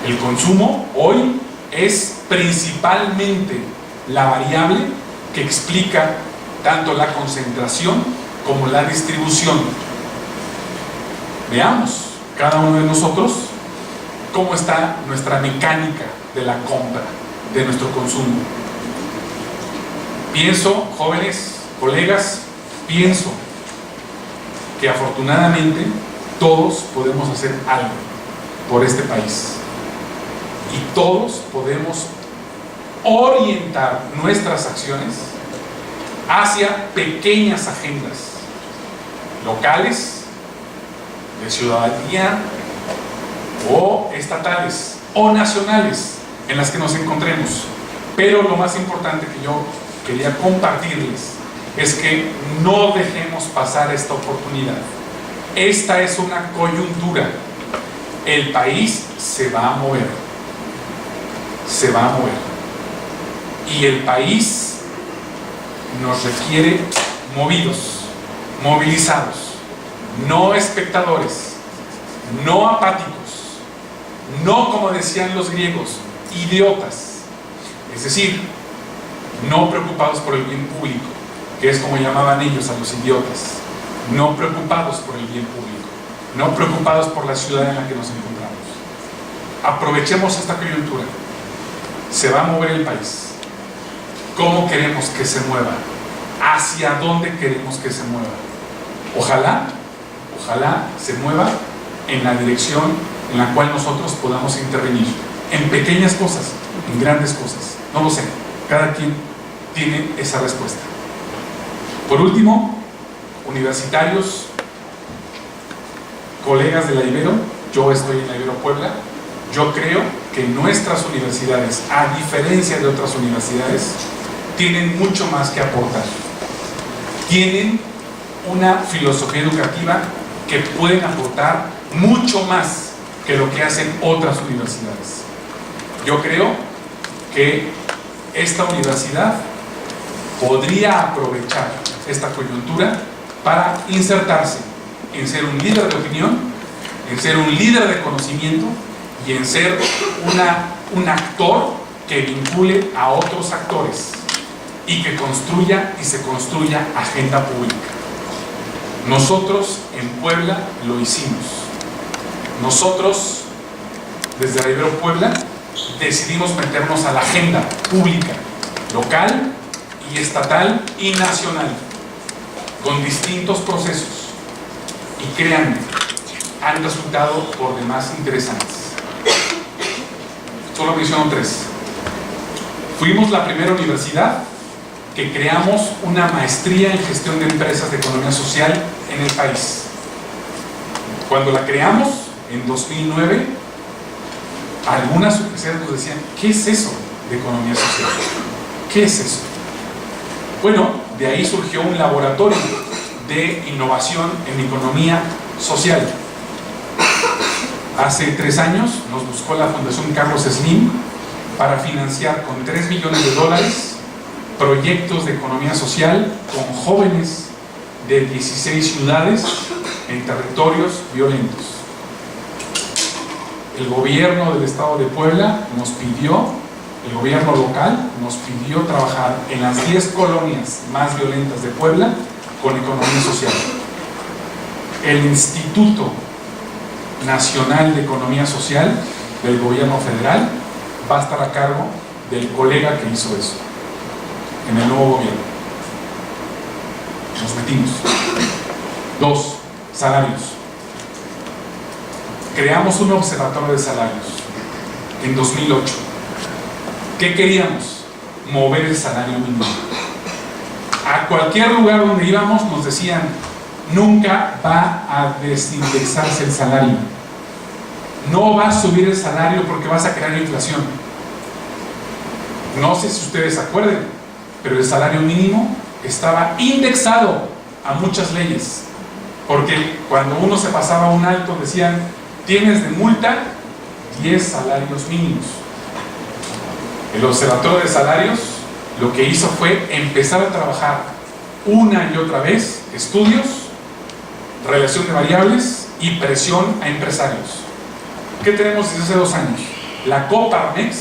El consumo hoy es principalmente la variable que explica tanto la concentración como la distribución. Veamos cada uno de nosotros cómo está nuestra mecánica de la compra, de nuestro consumo. Pienso, jóvenes, colegas, pienso que afortunadamente todos podemos hacer algo por este país y todos podemos orientar nuestras acciones hacia pequeñas agendas locales, de ciudadanía o estatales o nacionales en las que nos encontremos. Pero lo más importante que yo quería compartirles es que no dejemos pasar esta oportunidad. Esta es una coyuntura. El país se va a mover. Se va a mover. Y el país nos requiere movidos, movilizados, no espectadores, no apáticos, no, como decían los griegos, idiotas. Es decir, no preocupados por el bien público, que es como llamaban ellos a los idiotas. No preocupados por el bien público, no preocupados por la ciudad en la que nos encontramos. Aprovechemos esta coyuntura. Se va a mover el país. ¿Cómo queremos que se mueva? ¿Hacia dónde queremos que se mueva? Ojalá se mueva en la dirección en la cual nosotros podamos intervenir. En pequeñas cosas, en grandes cosas. No lo sé. Cada quien tiene esa respuesta. Por último, universitarios, colegas de la Ibero, yo estoy en la Ibero Puebla, yo creo que nuestras universidades, a diferencia de otras universidades, tienen mucho más que aportar. Tienen una filosofía educativa que pueden aportar mucho más que lo que hacen otras universidades. Yo creo que esta universidad podría aprovechar esta coyuntura para insertarse en ser un líder de opinión, en ser un líder de conocimiento y en ser un actor que vincule a otros actores y que construya y se construya agenda pública. Nosotros en Puebla lo hicimos. Nosotros, desde la Ibero Puebla, decidimos meternos a la agenda pública, local y estatal y nacional, con distintos procesos. Y créanme, han resultado por demás interesantes. Solo menciono 3. Fuimos la primera universidad que creamos una maestría en gestión de empresas de economía social en el país. Cuando la creamos, en 2009, algunas universidades nos decían: ¿qué es eso de economía social? ¿Qué es eso? Bueno, de ahí surgió un laboratorio de innovación en economía social. Hace 3 años nos buscó la Fundación Carlos Slim para financiar con $3 millones proyectos de economía social con jóvenes de 16 ciudades en territorios violentos. El gobierno del estado de Puebla nos pidió, el gobierno local nos pidió trabajar en las 10 colonias más violentas de Puebla con economía social. El Instituto Nacional de Economía Social del gobierno federal va a estar a cargo del colega que hizo eso en el nuevo gobierno. Nos metimos. 2. Salarios. Creamos un observatorio de salarios en 2008. ¿Qué queríamos? Mover el salario mínimo. A cualquier lugar donde íbamos nos decían: nunca va a desindexarse el salario, no va a subir el salario porque vas a crear inflación. No sé si ustedes se acuerdan, pero el salario mínimo estaba indexado a muchas leyes, porque cuando uno se pasaba un alto decían: tienes de multa 10 salarios mínimos. El observatorio de salarios lo que hizo fue empezar a trabajar una y otra vez estudios, relación de variables y presión a empresarios. ¿Qué tenemos desde hace 2 años? La Coparmex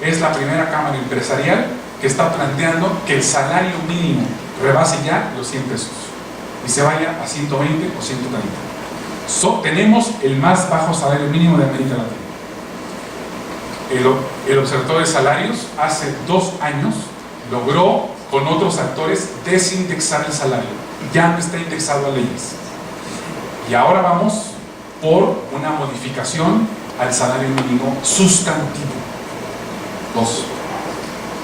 es la primera cámara empresarial que está planteando que el salario mínimo rebase ya los 100 pesos y se vaya a 120 o 130. Tenemos el más bajo salario mínimo de América Latina. El Observatorio de Salarios hace 2 años logró con otros actores desindexar el salario. Ya no está indexado a leyes. Y ahora vamos por una modificación al salario mínimo sustantivo. 2.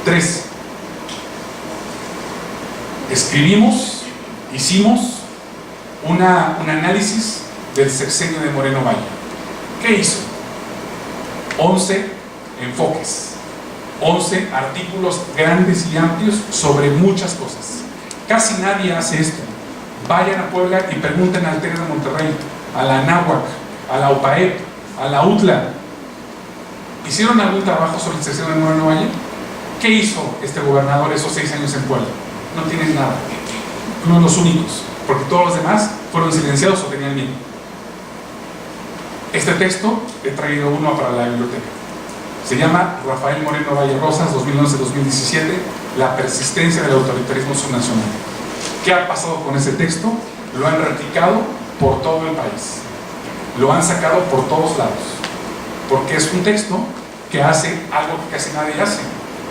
3. Hicimos un análisis del sexenio de Moreno Valle. ¿Qué hizo? 11 enfoques, 11 artículos grandes y amplios sobre muchas cosas. Casi nadie hace esto. Vayan a Puebla y pregunten al TEC de Monterrey, a la Anáhuac, a la UPAEP, a la UTLA. ¿Hicieron algún trabajo sobre el sexenio de Moreno Valle? ¿Qué hizo este gobernador esos 6 años en Puebla? No tienen nada. Uno de los únicos, porque todos los demás fueron silenciados o tenían miedo. Este texto he traído uno para la biblioteca. Se llama Rafael Moreno Valle Rosas, 2011-2017, la persistencia del autoritarismo subnacional. ¿Qué ha pasado con ese texto? Lo han replicado por todo el país. Lo han sacado por todos lados. Porque es un texto que hace algo que casi nadie hace.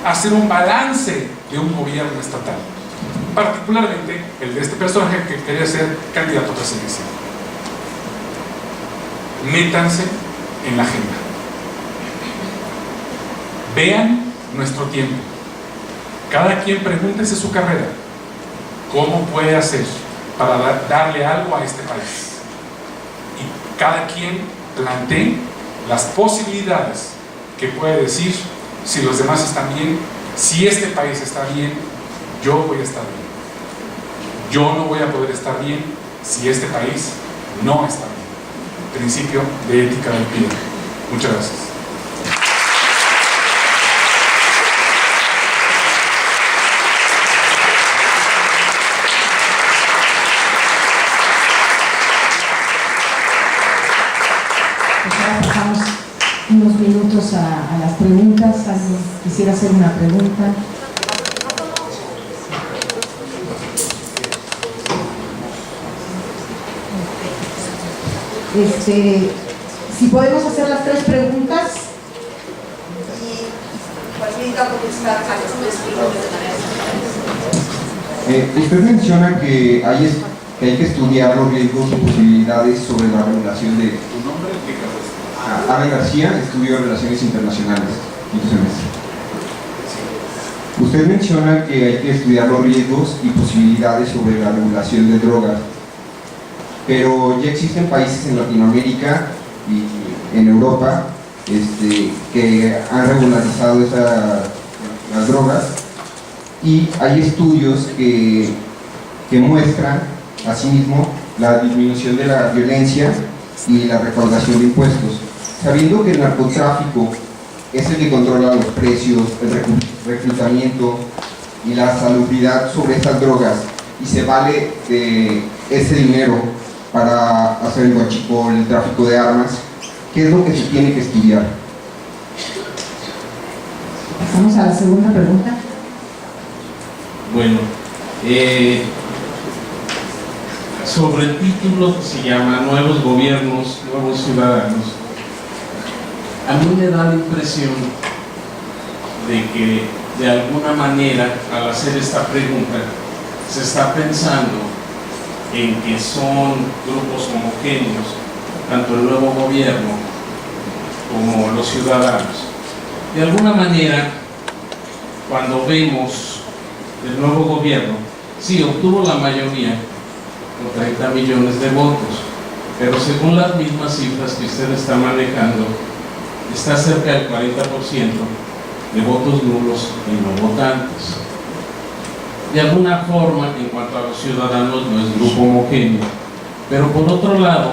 Hacer un balance de un gobierno estatal. Particularmente el de este personaje que quería ser candidato presidencial. Métanse en la agenda. Vean nuestro tiempo. Cada quien pregúntese su carrera. ¿Cómo puede hacer para darle algo a este país? Y cada quien plantee las posibilidades que puede decir si los demás están bien, si este país está bien, yo voy a estar bien. Yo no voy a poder estar bien si este país no está bien. Principio de ética del PIDE. Muchas gracias. Pues ahora pasamos unos minutos a las preguntas. ¿Alguien quisiera hacer una pregunta? Si podemos hacer las 3 preguntas. Usted menciona que hay que estudiar los riesgos y posibilidades sobre la regulación de... ¿Tu nombre? Ana García, estudio Relaciones Internacionales, quinto semestre. Usted menciona que hay que estudiar los riesgos y posibilidades sobre la regulación de drogas, pero ya existen países en Latinoamérica y en Europa que han regularizado las drogas, y hay estudios que muestran asimismo la disminución de la violencia y la recaudación de impuestos. Sabiendo que el narcotráfico es el que controla los precios, el reclutamiento y la salubridad sobre estas drogas, y se vale de ese dinero para hacer el huachicol, el tráfico de armas, ¿qué es lo que se tiene que estudiar? Pasamos a la segunda pregunta. Bueno, sobre el título que se llama Nuevos Gobiernos, Nuevos Ciudadanos, a mí me da la impresión de que de alguna manera, al hacer esta pregunta, se está pensando en que son grupos homogéneos, tanto el nuevo gobierno como los ciudadanos. De alguna manera, cuando vemos el nuevo gobierno, sí obtuvo la mayoría, con 30 millones de votos, pero según las mismas cifras que usted está manejando, está cerca del 40% de votos nulos y no votantes. De alguna forma, en cuanto a los ciudadanos, no es grupo homogéneo, pero por otro lado,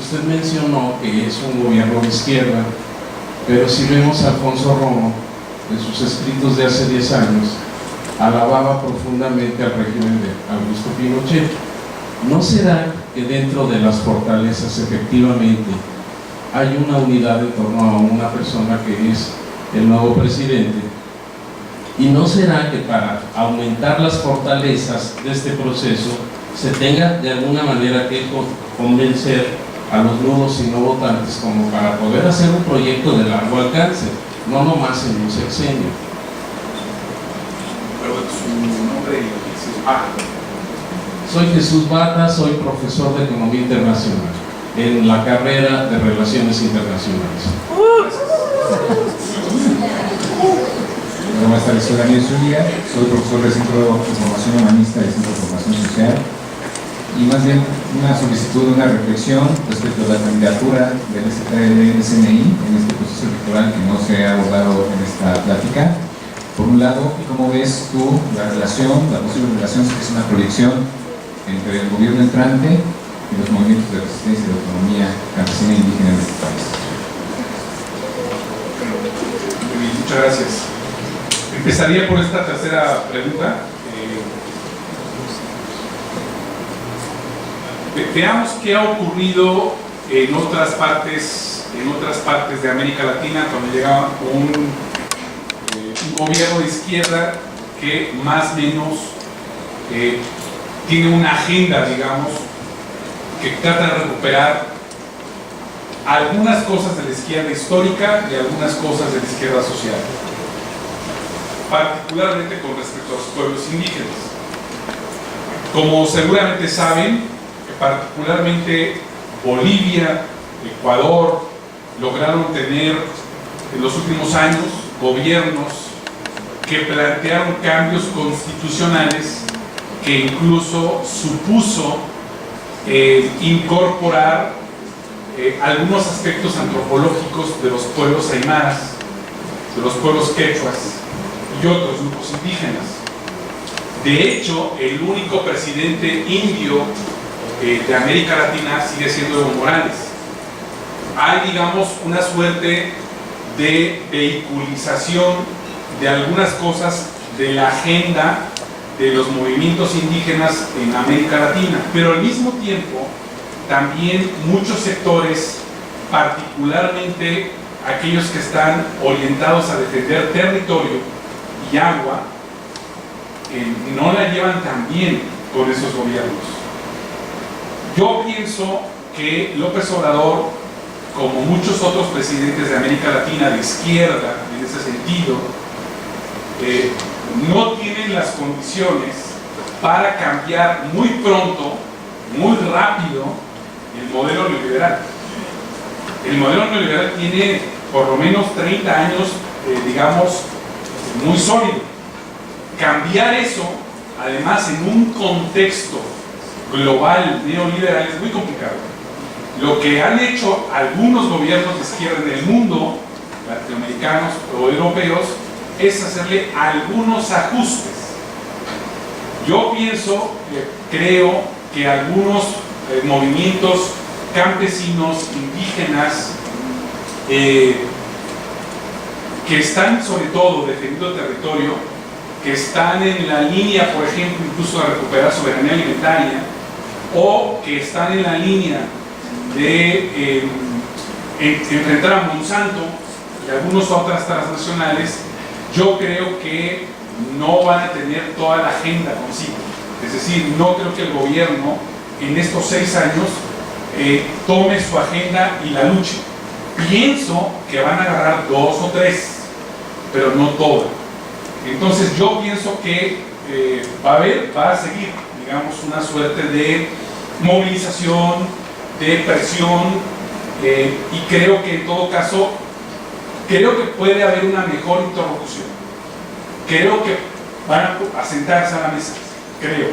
usted mencionó que es un gobierno de izquierda, pero si vemos a Alfonso Romo, en sus escritos de hace 10 años, alababa profundamente al régimen de Augusto Pinochet. ¿No será que dentro de las fortalezas efectivamente hay una unidad en torno a una persona que es el nuevo presidente? ¿Y no será que para aumentar las fortalezas de este proceso se tenga de alguna manera que convencer a los nuevos y no votantes como para poder hacer un proyecto de largo alcance, no nomás en un sexenio? Su nombre y Soy Jesús Bata, soy profesor de Economía Internacional en la carrera de Relaciones Internacionales. Buenas tardes, soy Daniel Zúñiga, soy profesor del Centro de Formación Humanista y Centro de Formación Social, y más bien una solicitud, una reflexión respecto a la candidatura del SNI en este proceso electoral que no se ha abordado en esta plática. Por un lado, ¿cómo ves tú la relación, la posible relación, si es una proyección entre el gobierno entrante y los movimientos de resistencia y de autonomía campesina e indígena en este país? Muchas gracias. Empezaría por esta tercera pregunta. Veamos qué ha ocurrido en otras partes de América Latina cuando llega un gobierno de izquierda que más o menos tiene una agenda, digamos, que trata de recuperar algunas cosas de la izquierda histórica y algunas cosas de la izquierda social, particularmente con respecto a los pueblos indígenas. Como seguramente saben, particularmente Bolivia, Ecuador, lograron tener en los últimos años gobiernos que plantearon cambios constitucionales que incluso supuso incorporar algunos aspectos antropológicos de los pueblos aymaras, de los pueblos quechuas y otros grupos indígenas. De hecho, el único presidente indio de América Latina sigue siendo Evo Morales. Hay, digamos, una suerte de vehiculización de algunas cosas de la agenda de los movimientos indígenas en América Latina, pero al mismo tiempo también muchos sectores, particularmente aquellos que están orientados a defender territorio y agua, no la llevan tan bien con esos gobiernos. Yo pienso que López Obrador, como muchos otros presidentes de América Latina de izquierda en ese sentido, no tienen las condiciones para cambiar muy pronto, muy rápido, el modelo neoliberal. El modelo neoliberal tiene por lo menos 30 años, digamos, muy sólido. Cambiar eso, además en un contexto global neoliberal, es muy complicado. Lo que han hecho algunos gobiernos de izquierda en el mundo, latinoamericanos o europeos, es hacerle algunos ajustes. Yo pienso, creo que algunos movimientos campesinos, indígenas, que están sobre todo defendiendo territorio, que están en la línea, por ejemplo, incluso de recuperar soberanía alimentaria, o que están en la línea de enfrentar a Monsanto y algunas otras transnacionales, yo creo que no van a tener toda la agenda consigo. Es decir, no creo que el gobierno en estos 6 años tome su agenda y la luche. Pienso que van a agarrar 2 o 3, pero no toda. Entonces yo pienso que va a seguir, digamos, una suerte de movilización, de presión, y creo que en todo caso, creo que puede haber una mejor interlocución. Creo que van a sentarse a la mesa, creo.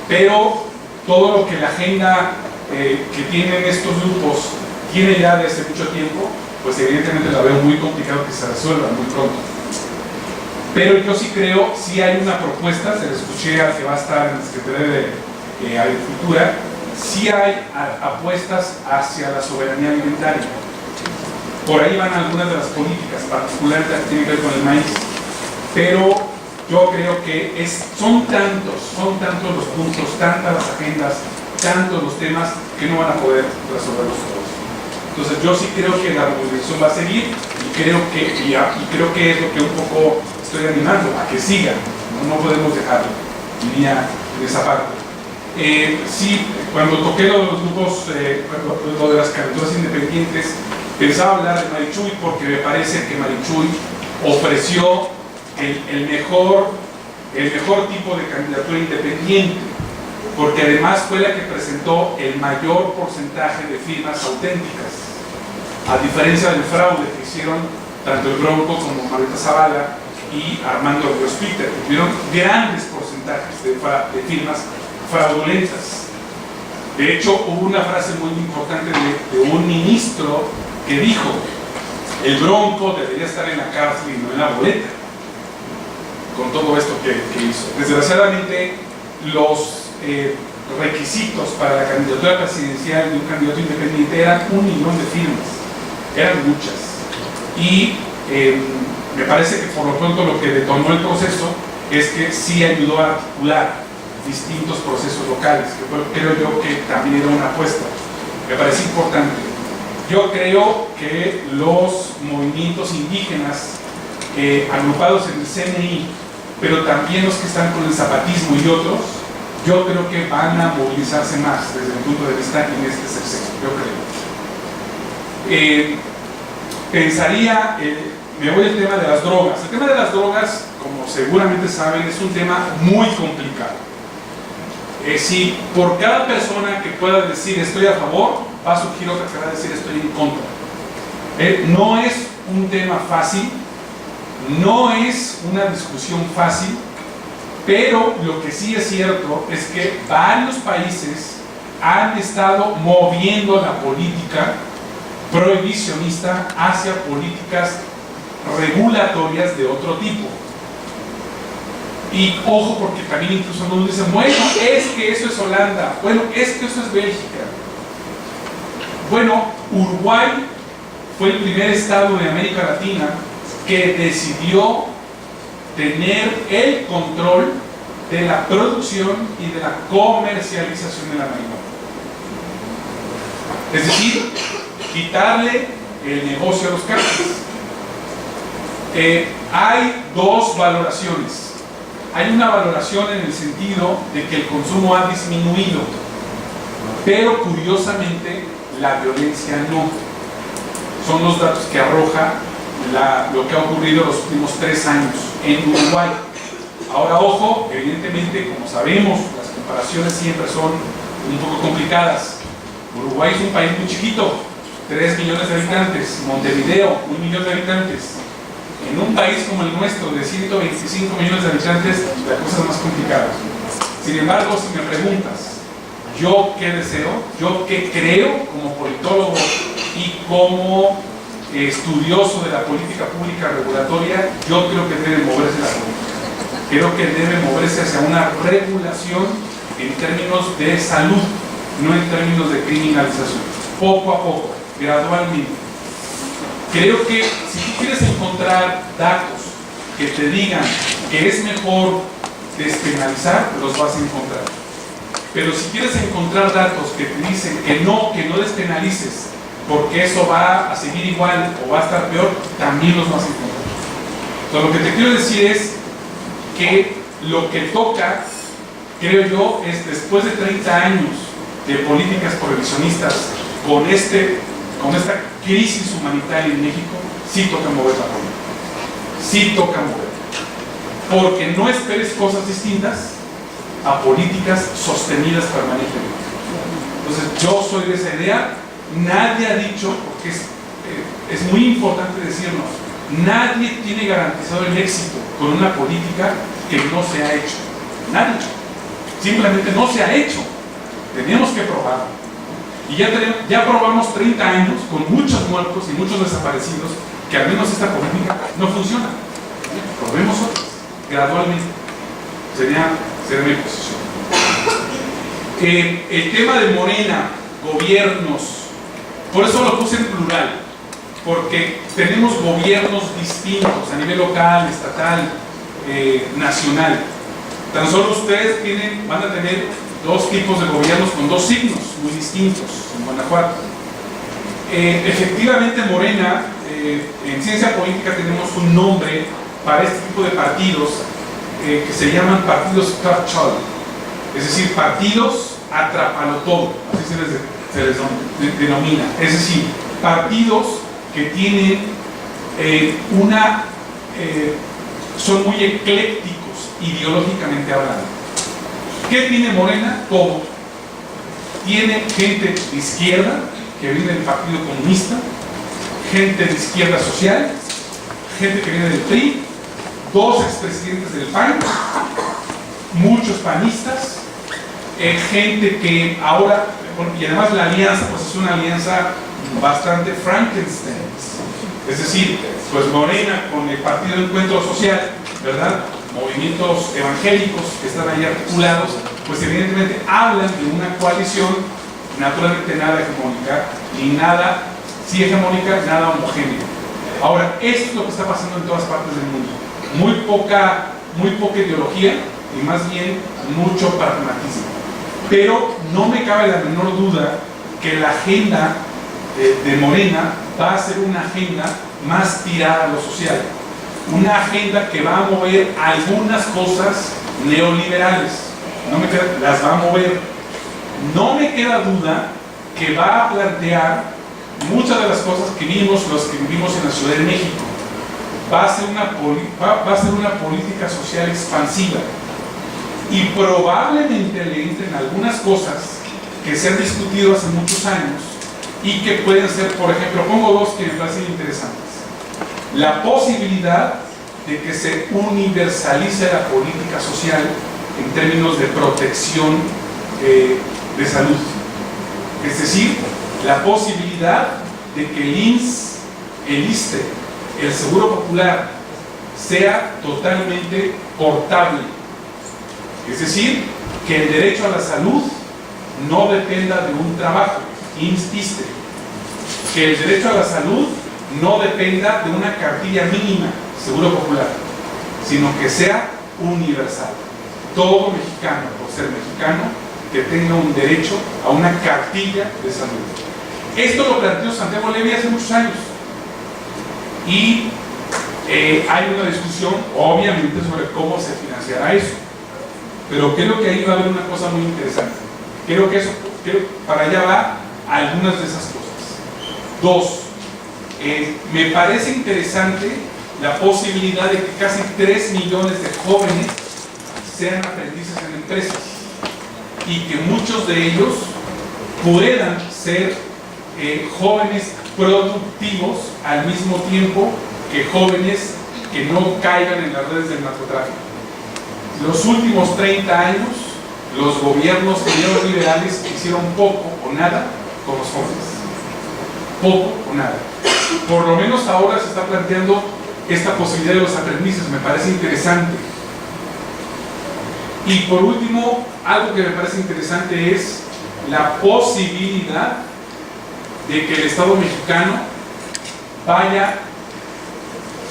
Pero todo lo que la agenda que tienen estos grupos tiene ya desde mucho tiempo, pues evidentemente la veo muy complicado que se resuelva muy pronto. Pero yo sí creo, sí hay una propuesta, se la escuché al que va a estar en la Secretaría de Agricultura, sí hay apuestas hacia la soberanía alimentaria. Por ahí van algunas de las políticas, particularmente las que tienen que ver con el maíz. Pero yo creo que son tantos los puntos, tantas las agendas, tantos los temas que no van a poder resolverlos todos. Entonces yo sí creo que la movilización va a seguir y creo que es lo que un poco estoy animando a que siga. No podemos dejarlo, diría en esa parte. Sí, cuando toqué lo de los grupos, lo de las candidaturas independientes, pensaba hablar de Marichuy porque me parece que Marichuy ofreció el mejor tipo de candidatura independiente, porque además fue la que presentó el mayor porcentaje de firmas auténticas, a diferencia del fraude que hicieron tanto el Bronco como Margarita Zavala y Armando Ríos Peter, que tuvieron grandes porcentajes de firmas fraudulentas. De hecho, hubo una frase muy importante de un ministro que dijo: el Bronco debería estar en la cárcel y no en la boleta, con todo esto que hizo. Desgraciadamente, los requisitos para la candidatura presidencial de un candidato independiente eran 1 millón de firmas, eran muchas, y me parece que por lo pronto lo que detonó el proceso es que sí ayudó a articular distintos procesos locales, que creo yo que también era una apuesta, me parece importante. Yo creo que los movimientos indígenas agrupados en el CNI, pero también los que están con el zapatismo y otros, yo creo que van a movilizarse más desde el punto de vista en este sexenio, yo creo. Pensaría, me voy al tema de las drogas. El tema de las drogas, como seguramente saben, es un tema muy complicado. Si por cada persona que pueda decir estoy a favor, va a surgir otra que va a decir estoy en contra. No es un tema fácil, no es una discusión fácil, pero lo que sí es cierto es que varios países han estado moviendo la política prohibicionista hacia políticas regulatorias de otro tipo. Y ojo, porque también incluso algunos dicen, bueno, es que eso es Holanda, bueno, es que eso es Bélgica. Bueno, Uruguay fue el primer estado de América Latina que decidió tener el control de la producción y de la comercialización de la marihuana. Es decir, quitarle el negocio a los cárteles. Hay dos valoraciones. Hay una valoración en el sentido de que el consumo ha disminuido, pero curiosamente la violencia no. Son los datos que arroja lo que ha ocurrido en los últimos 3 años en Uruguay. Ahora, ojo, evidentemente, como sabemos, las comparaciones siempre son un poco complicadas. Uruguay es un país muy chiquito, 3 millones de habitantes, Montevideo, 1 millón de habitantes. En un país como el nuestro, de 125 millones de habitantes, la cosa es más complicada. Sin embargo, si me preguntas, ¿yo qué deseo? ¿Yo qué creo como politólogo y como estudioso de la política pública regulatoria? Yo creo que debe moverse la política. Creo que debe moverse hacia una regulación en términos de salud, no en términos de criminalización. Poco a poco, gradualmente. Creo que si tú quieres encontrar datos que te digan que es mejor despenalizar, los vas a encontrar. Pero si quieres encontrar datos que te dicen que no despenalices, porque eso va a seguir igual o va a estar peor, también los vas a encontrar. Entonces, lo que te quiero decir es que lo que toca, creo yo, es después de 30 años de políticas prohibicionistas con esta crisis humanitaria en México, sí toca mover la política, sí toca mover, porque no esperes cosas distintas a políticas sostenidas permanentemente. Entonces yo soy de esa idea. Nadie ha dicho, porque es muy importante decirnos, nadie tiene garantizado el éxito con una política que no se ha hecho. Nadie, simplemente no se ha hecho. Tenemos que probarlo. Y ya probamos 30 años con muchos muertos y muchos desaparecidos, que al menos esta política no funciona. Probemos otras, gradualmente. Sería mi posición. El tema de Morena, gobiernos, por eso lo puse en plural, porque tenemos gobiernos distintos a nivel local, estatal, nacional. Tan solo ustedes van a tener dos tipos de gobiernos con dos signos muy distintos en Guanajuato. Efectivamente, Morena, en ciencia política tenemos un nombre para este tipo de partidos que se llaman partidos catch-all, es decir, partidos atrapalo todo, así se les denomina. Es decir, partidos que tienen son muy eclécticos ideológicamente hablando. ¿Qué tiene Morena? Todo. Tiene gente de izquierda que viene del Partido Comunista, gente de izquierda social, gente que viene del PRI, dos expresidentes del PAN, muchos panistas, gente que ahora, y además la alianza pues es una alianza bastante Frankenstein, es decir, pues Morena con el Partido Encuentro Social, ¿verdad? Movimientos evangélicos que están ahí articulados, pues evidentemente hablan de una coalición naturalmente nada hegemónica, ni nada, sí hegemónica, nada homogénea. Ahora, esto es lo que está pasando en todas partes del mundo. Muy poca ideología y más bien mucho pragmatismo. Pero no me cabe la menor duda que la agenda de Morena va a ser una agenda más tirada a lo social. Una agenda que va a mover algunas cosas neoliberales. Las va a mover. No me queda duda que va a plantear muchas de las cosas que vimos, los que vivimos en la Ciudad de México. Va a ser una política social expansiva y probablemente le entren algunas cosas que se han discutido hace muchos años y que pueden ser, por ejemplo, pongo dos que me parecen interesantes. La posibilidad de que se universalice la política social en términos de protección de salud. Es decir, la posibilidad de que el IMSS, el ISSSTE, el Seguro Popular sea totalmente portable. Es decir, que el derecho a la salud no dependa de un trabajo, IMSS-ISSSTE. Que el derecho a la salud no dependa de una cartilla mínima, Seguro Popular, sino que sea universal. Todo mexicano, por ser mexicano, que tenga un derecho a una cartilla de salud. Esto lo planteó Santiago Levy hace muchos años. Y hay una discusión, obviamente, sobre cómo se financiará eso. Pero creo que ahí va a haber una cosa muy interesante. Creo que para allá va algunas de esas cosas. Dos, me parece interesante la posibilidad de que casi 3 millones de jóvenes sean aprendices en empresas y que muchos de ellos puedan ser jóvenes productivos al mismo tiempo que jóvenes que no caigan en las redes del narcotráfico. Los últimos 30 años, los gobiernos neoliberales hicieron poco o nada con los jóvenes. Poco o nada. Por lo menos ahora se está planteando esta posibilidad de los aprendices, me parece interesante. Y por último, algo que me parece interesante es la posibilidad de que el Estado mexicano vaya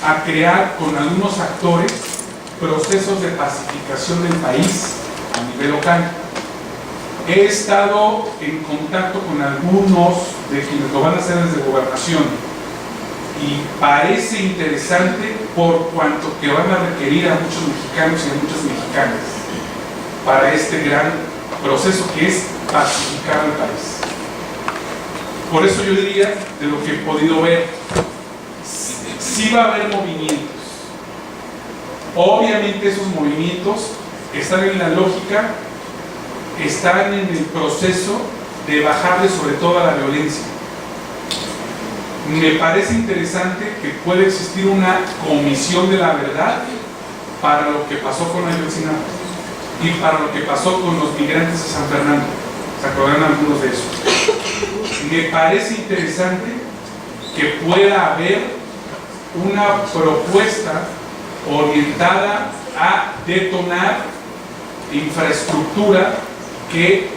a crear con algunos actores procesos de pacificación del país a nivel local. He estado en contacto con algunos de quienes lo van a hacer desde Gobernación y parece interesante por cuanto que van a requerir a muchos mexicanos y a muchas mexicanas para este gran proceso que es pacificar al país. Por eso yo diría, de lo que he podido ver, sí va a haber movimientos. Obviamente esos movimientos están en la lógica, están en el proceso de bajarle sobre todo a la violencia. Me parece interesante que puede existir una comisión de la verdad para lo que pasó con Ayotzinapa y para lo que pasó con los migrantes de San Fernando. ¿Se acordarán algunos de esos? Me parece interesante que pueda haber una propuesta orientada a detonar infraestructura que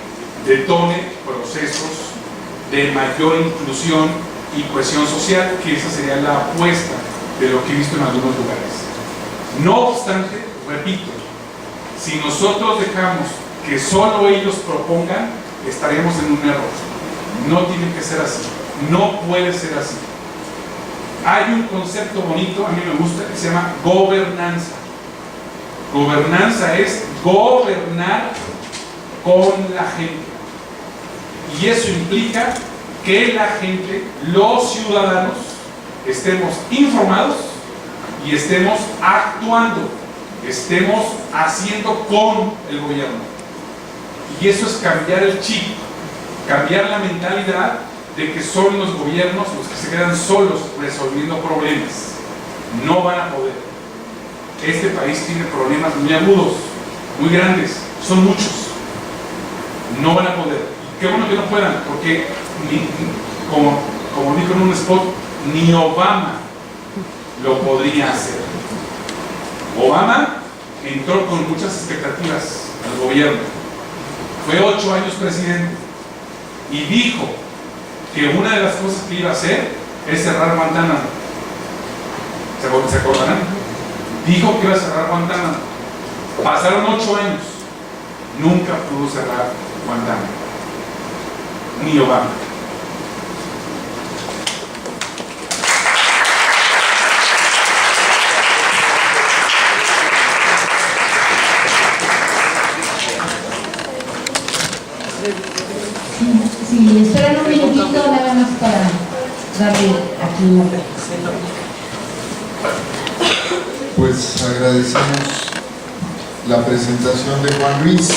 detone procesos de mayor inclusión y cohesión social, que esa sería la apuesta de lo que he visto en algunos lugares. No obstante, repito, si nosotros dejamos que solo ellos propongan, estaremos en un error. No tiene que ser así, no puede ser así. Hay un concepto bonito, a mí me gusta, que se llama gobernanza. Gobernanza es gobernar con la gente. Y eso implica que la gente, los ciudadanos, estemos informados y estemos actuando, estemos haciendo con el gobierno. Y eso es cambiar el chip, cambiar la mentalidad de que son los gobiernos los que se quedan solos resolviendo problemas. No van a poder. Este país tiene problemas muy agudos, muy grandes, son muchos. No van a poder. Qué bueno que no puedan, porque como dijo en un spot, ni Obama lo podría hacer. Obama entró con muchas expectativas al gobierno. Fue 8 años presidente y dijo que una de las cosas que iba a hacer es cerrar Guantánamo. ¿Se acordarán? Dijo que iba a cerrar Guantánamo. Pasaron 8 años. Nunca pudo cerrar Guantánamo. Ni Obama. Sí, esperan un minutito nada más para darle aquí. Pues agradecemos la presentación de Juan Luis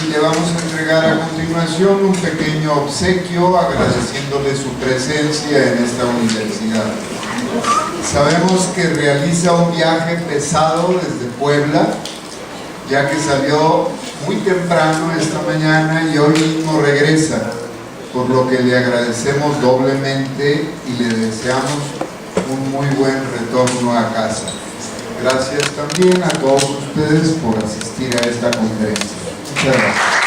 y le vamos a entregar a continuación un pequeño obsequio agradeciéndole su presencia en esta universidad. Sabemos que realiza un viaje pesado desde Puebla, ya que salió muy temprano esta mañana y hoy mismo regresa, por lo que le agradecemos doblemente y le deseamos un muy buen retorno a casa. Gracias también a todos ustedes por asistir a esta conferencia. Muchas gracias.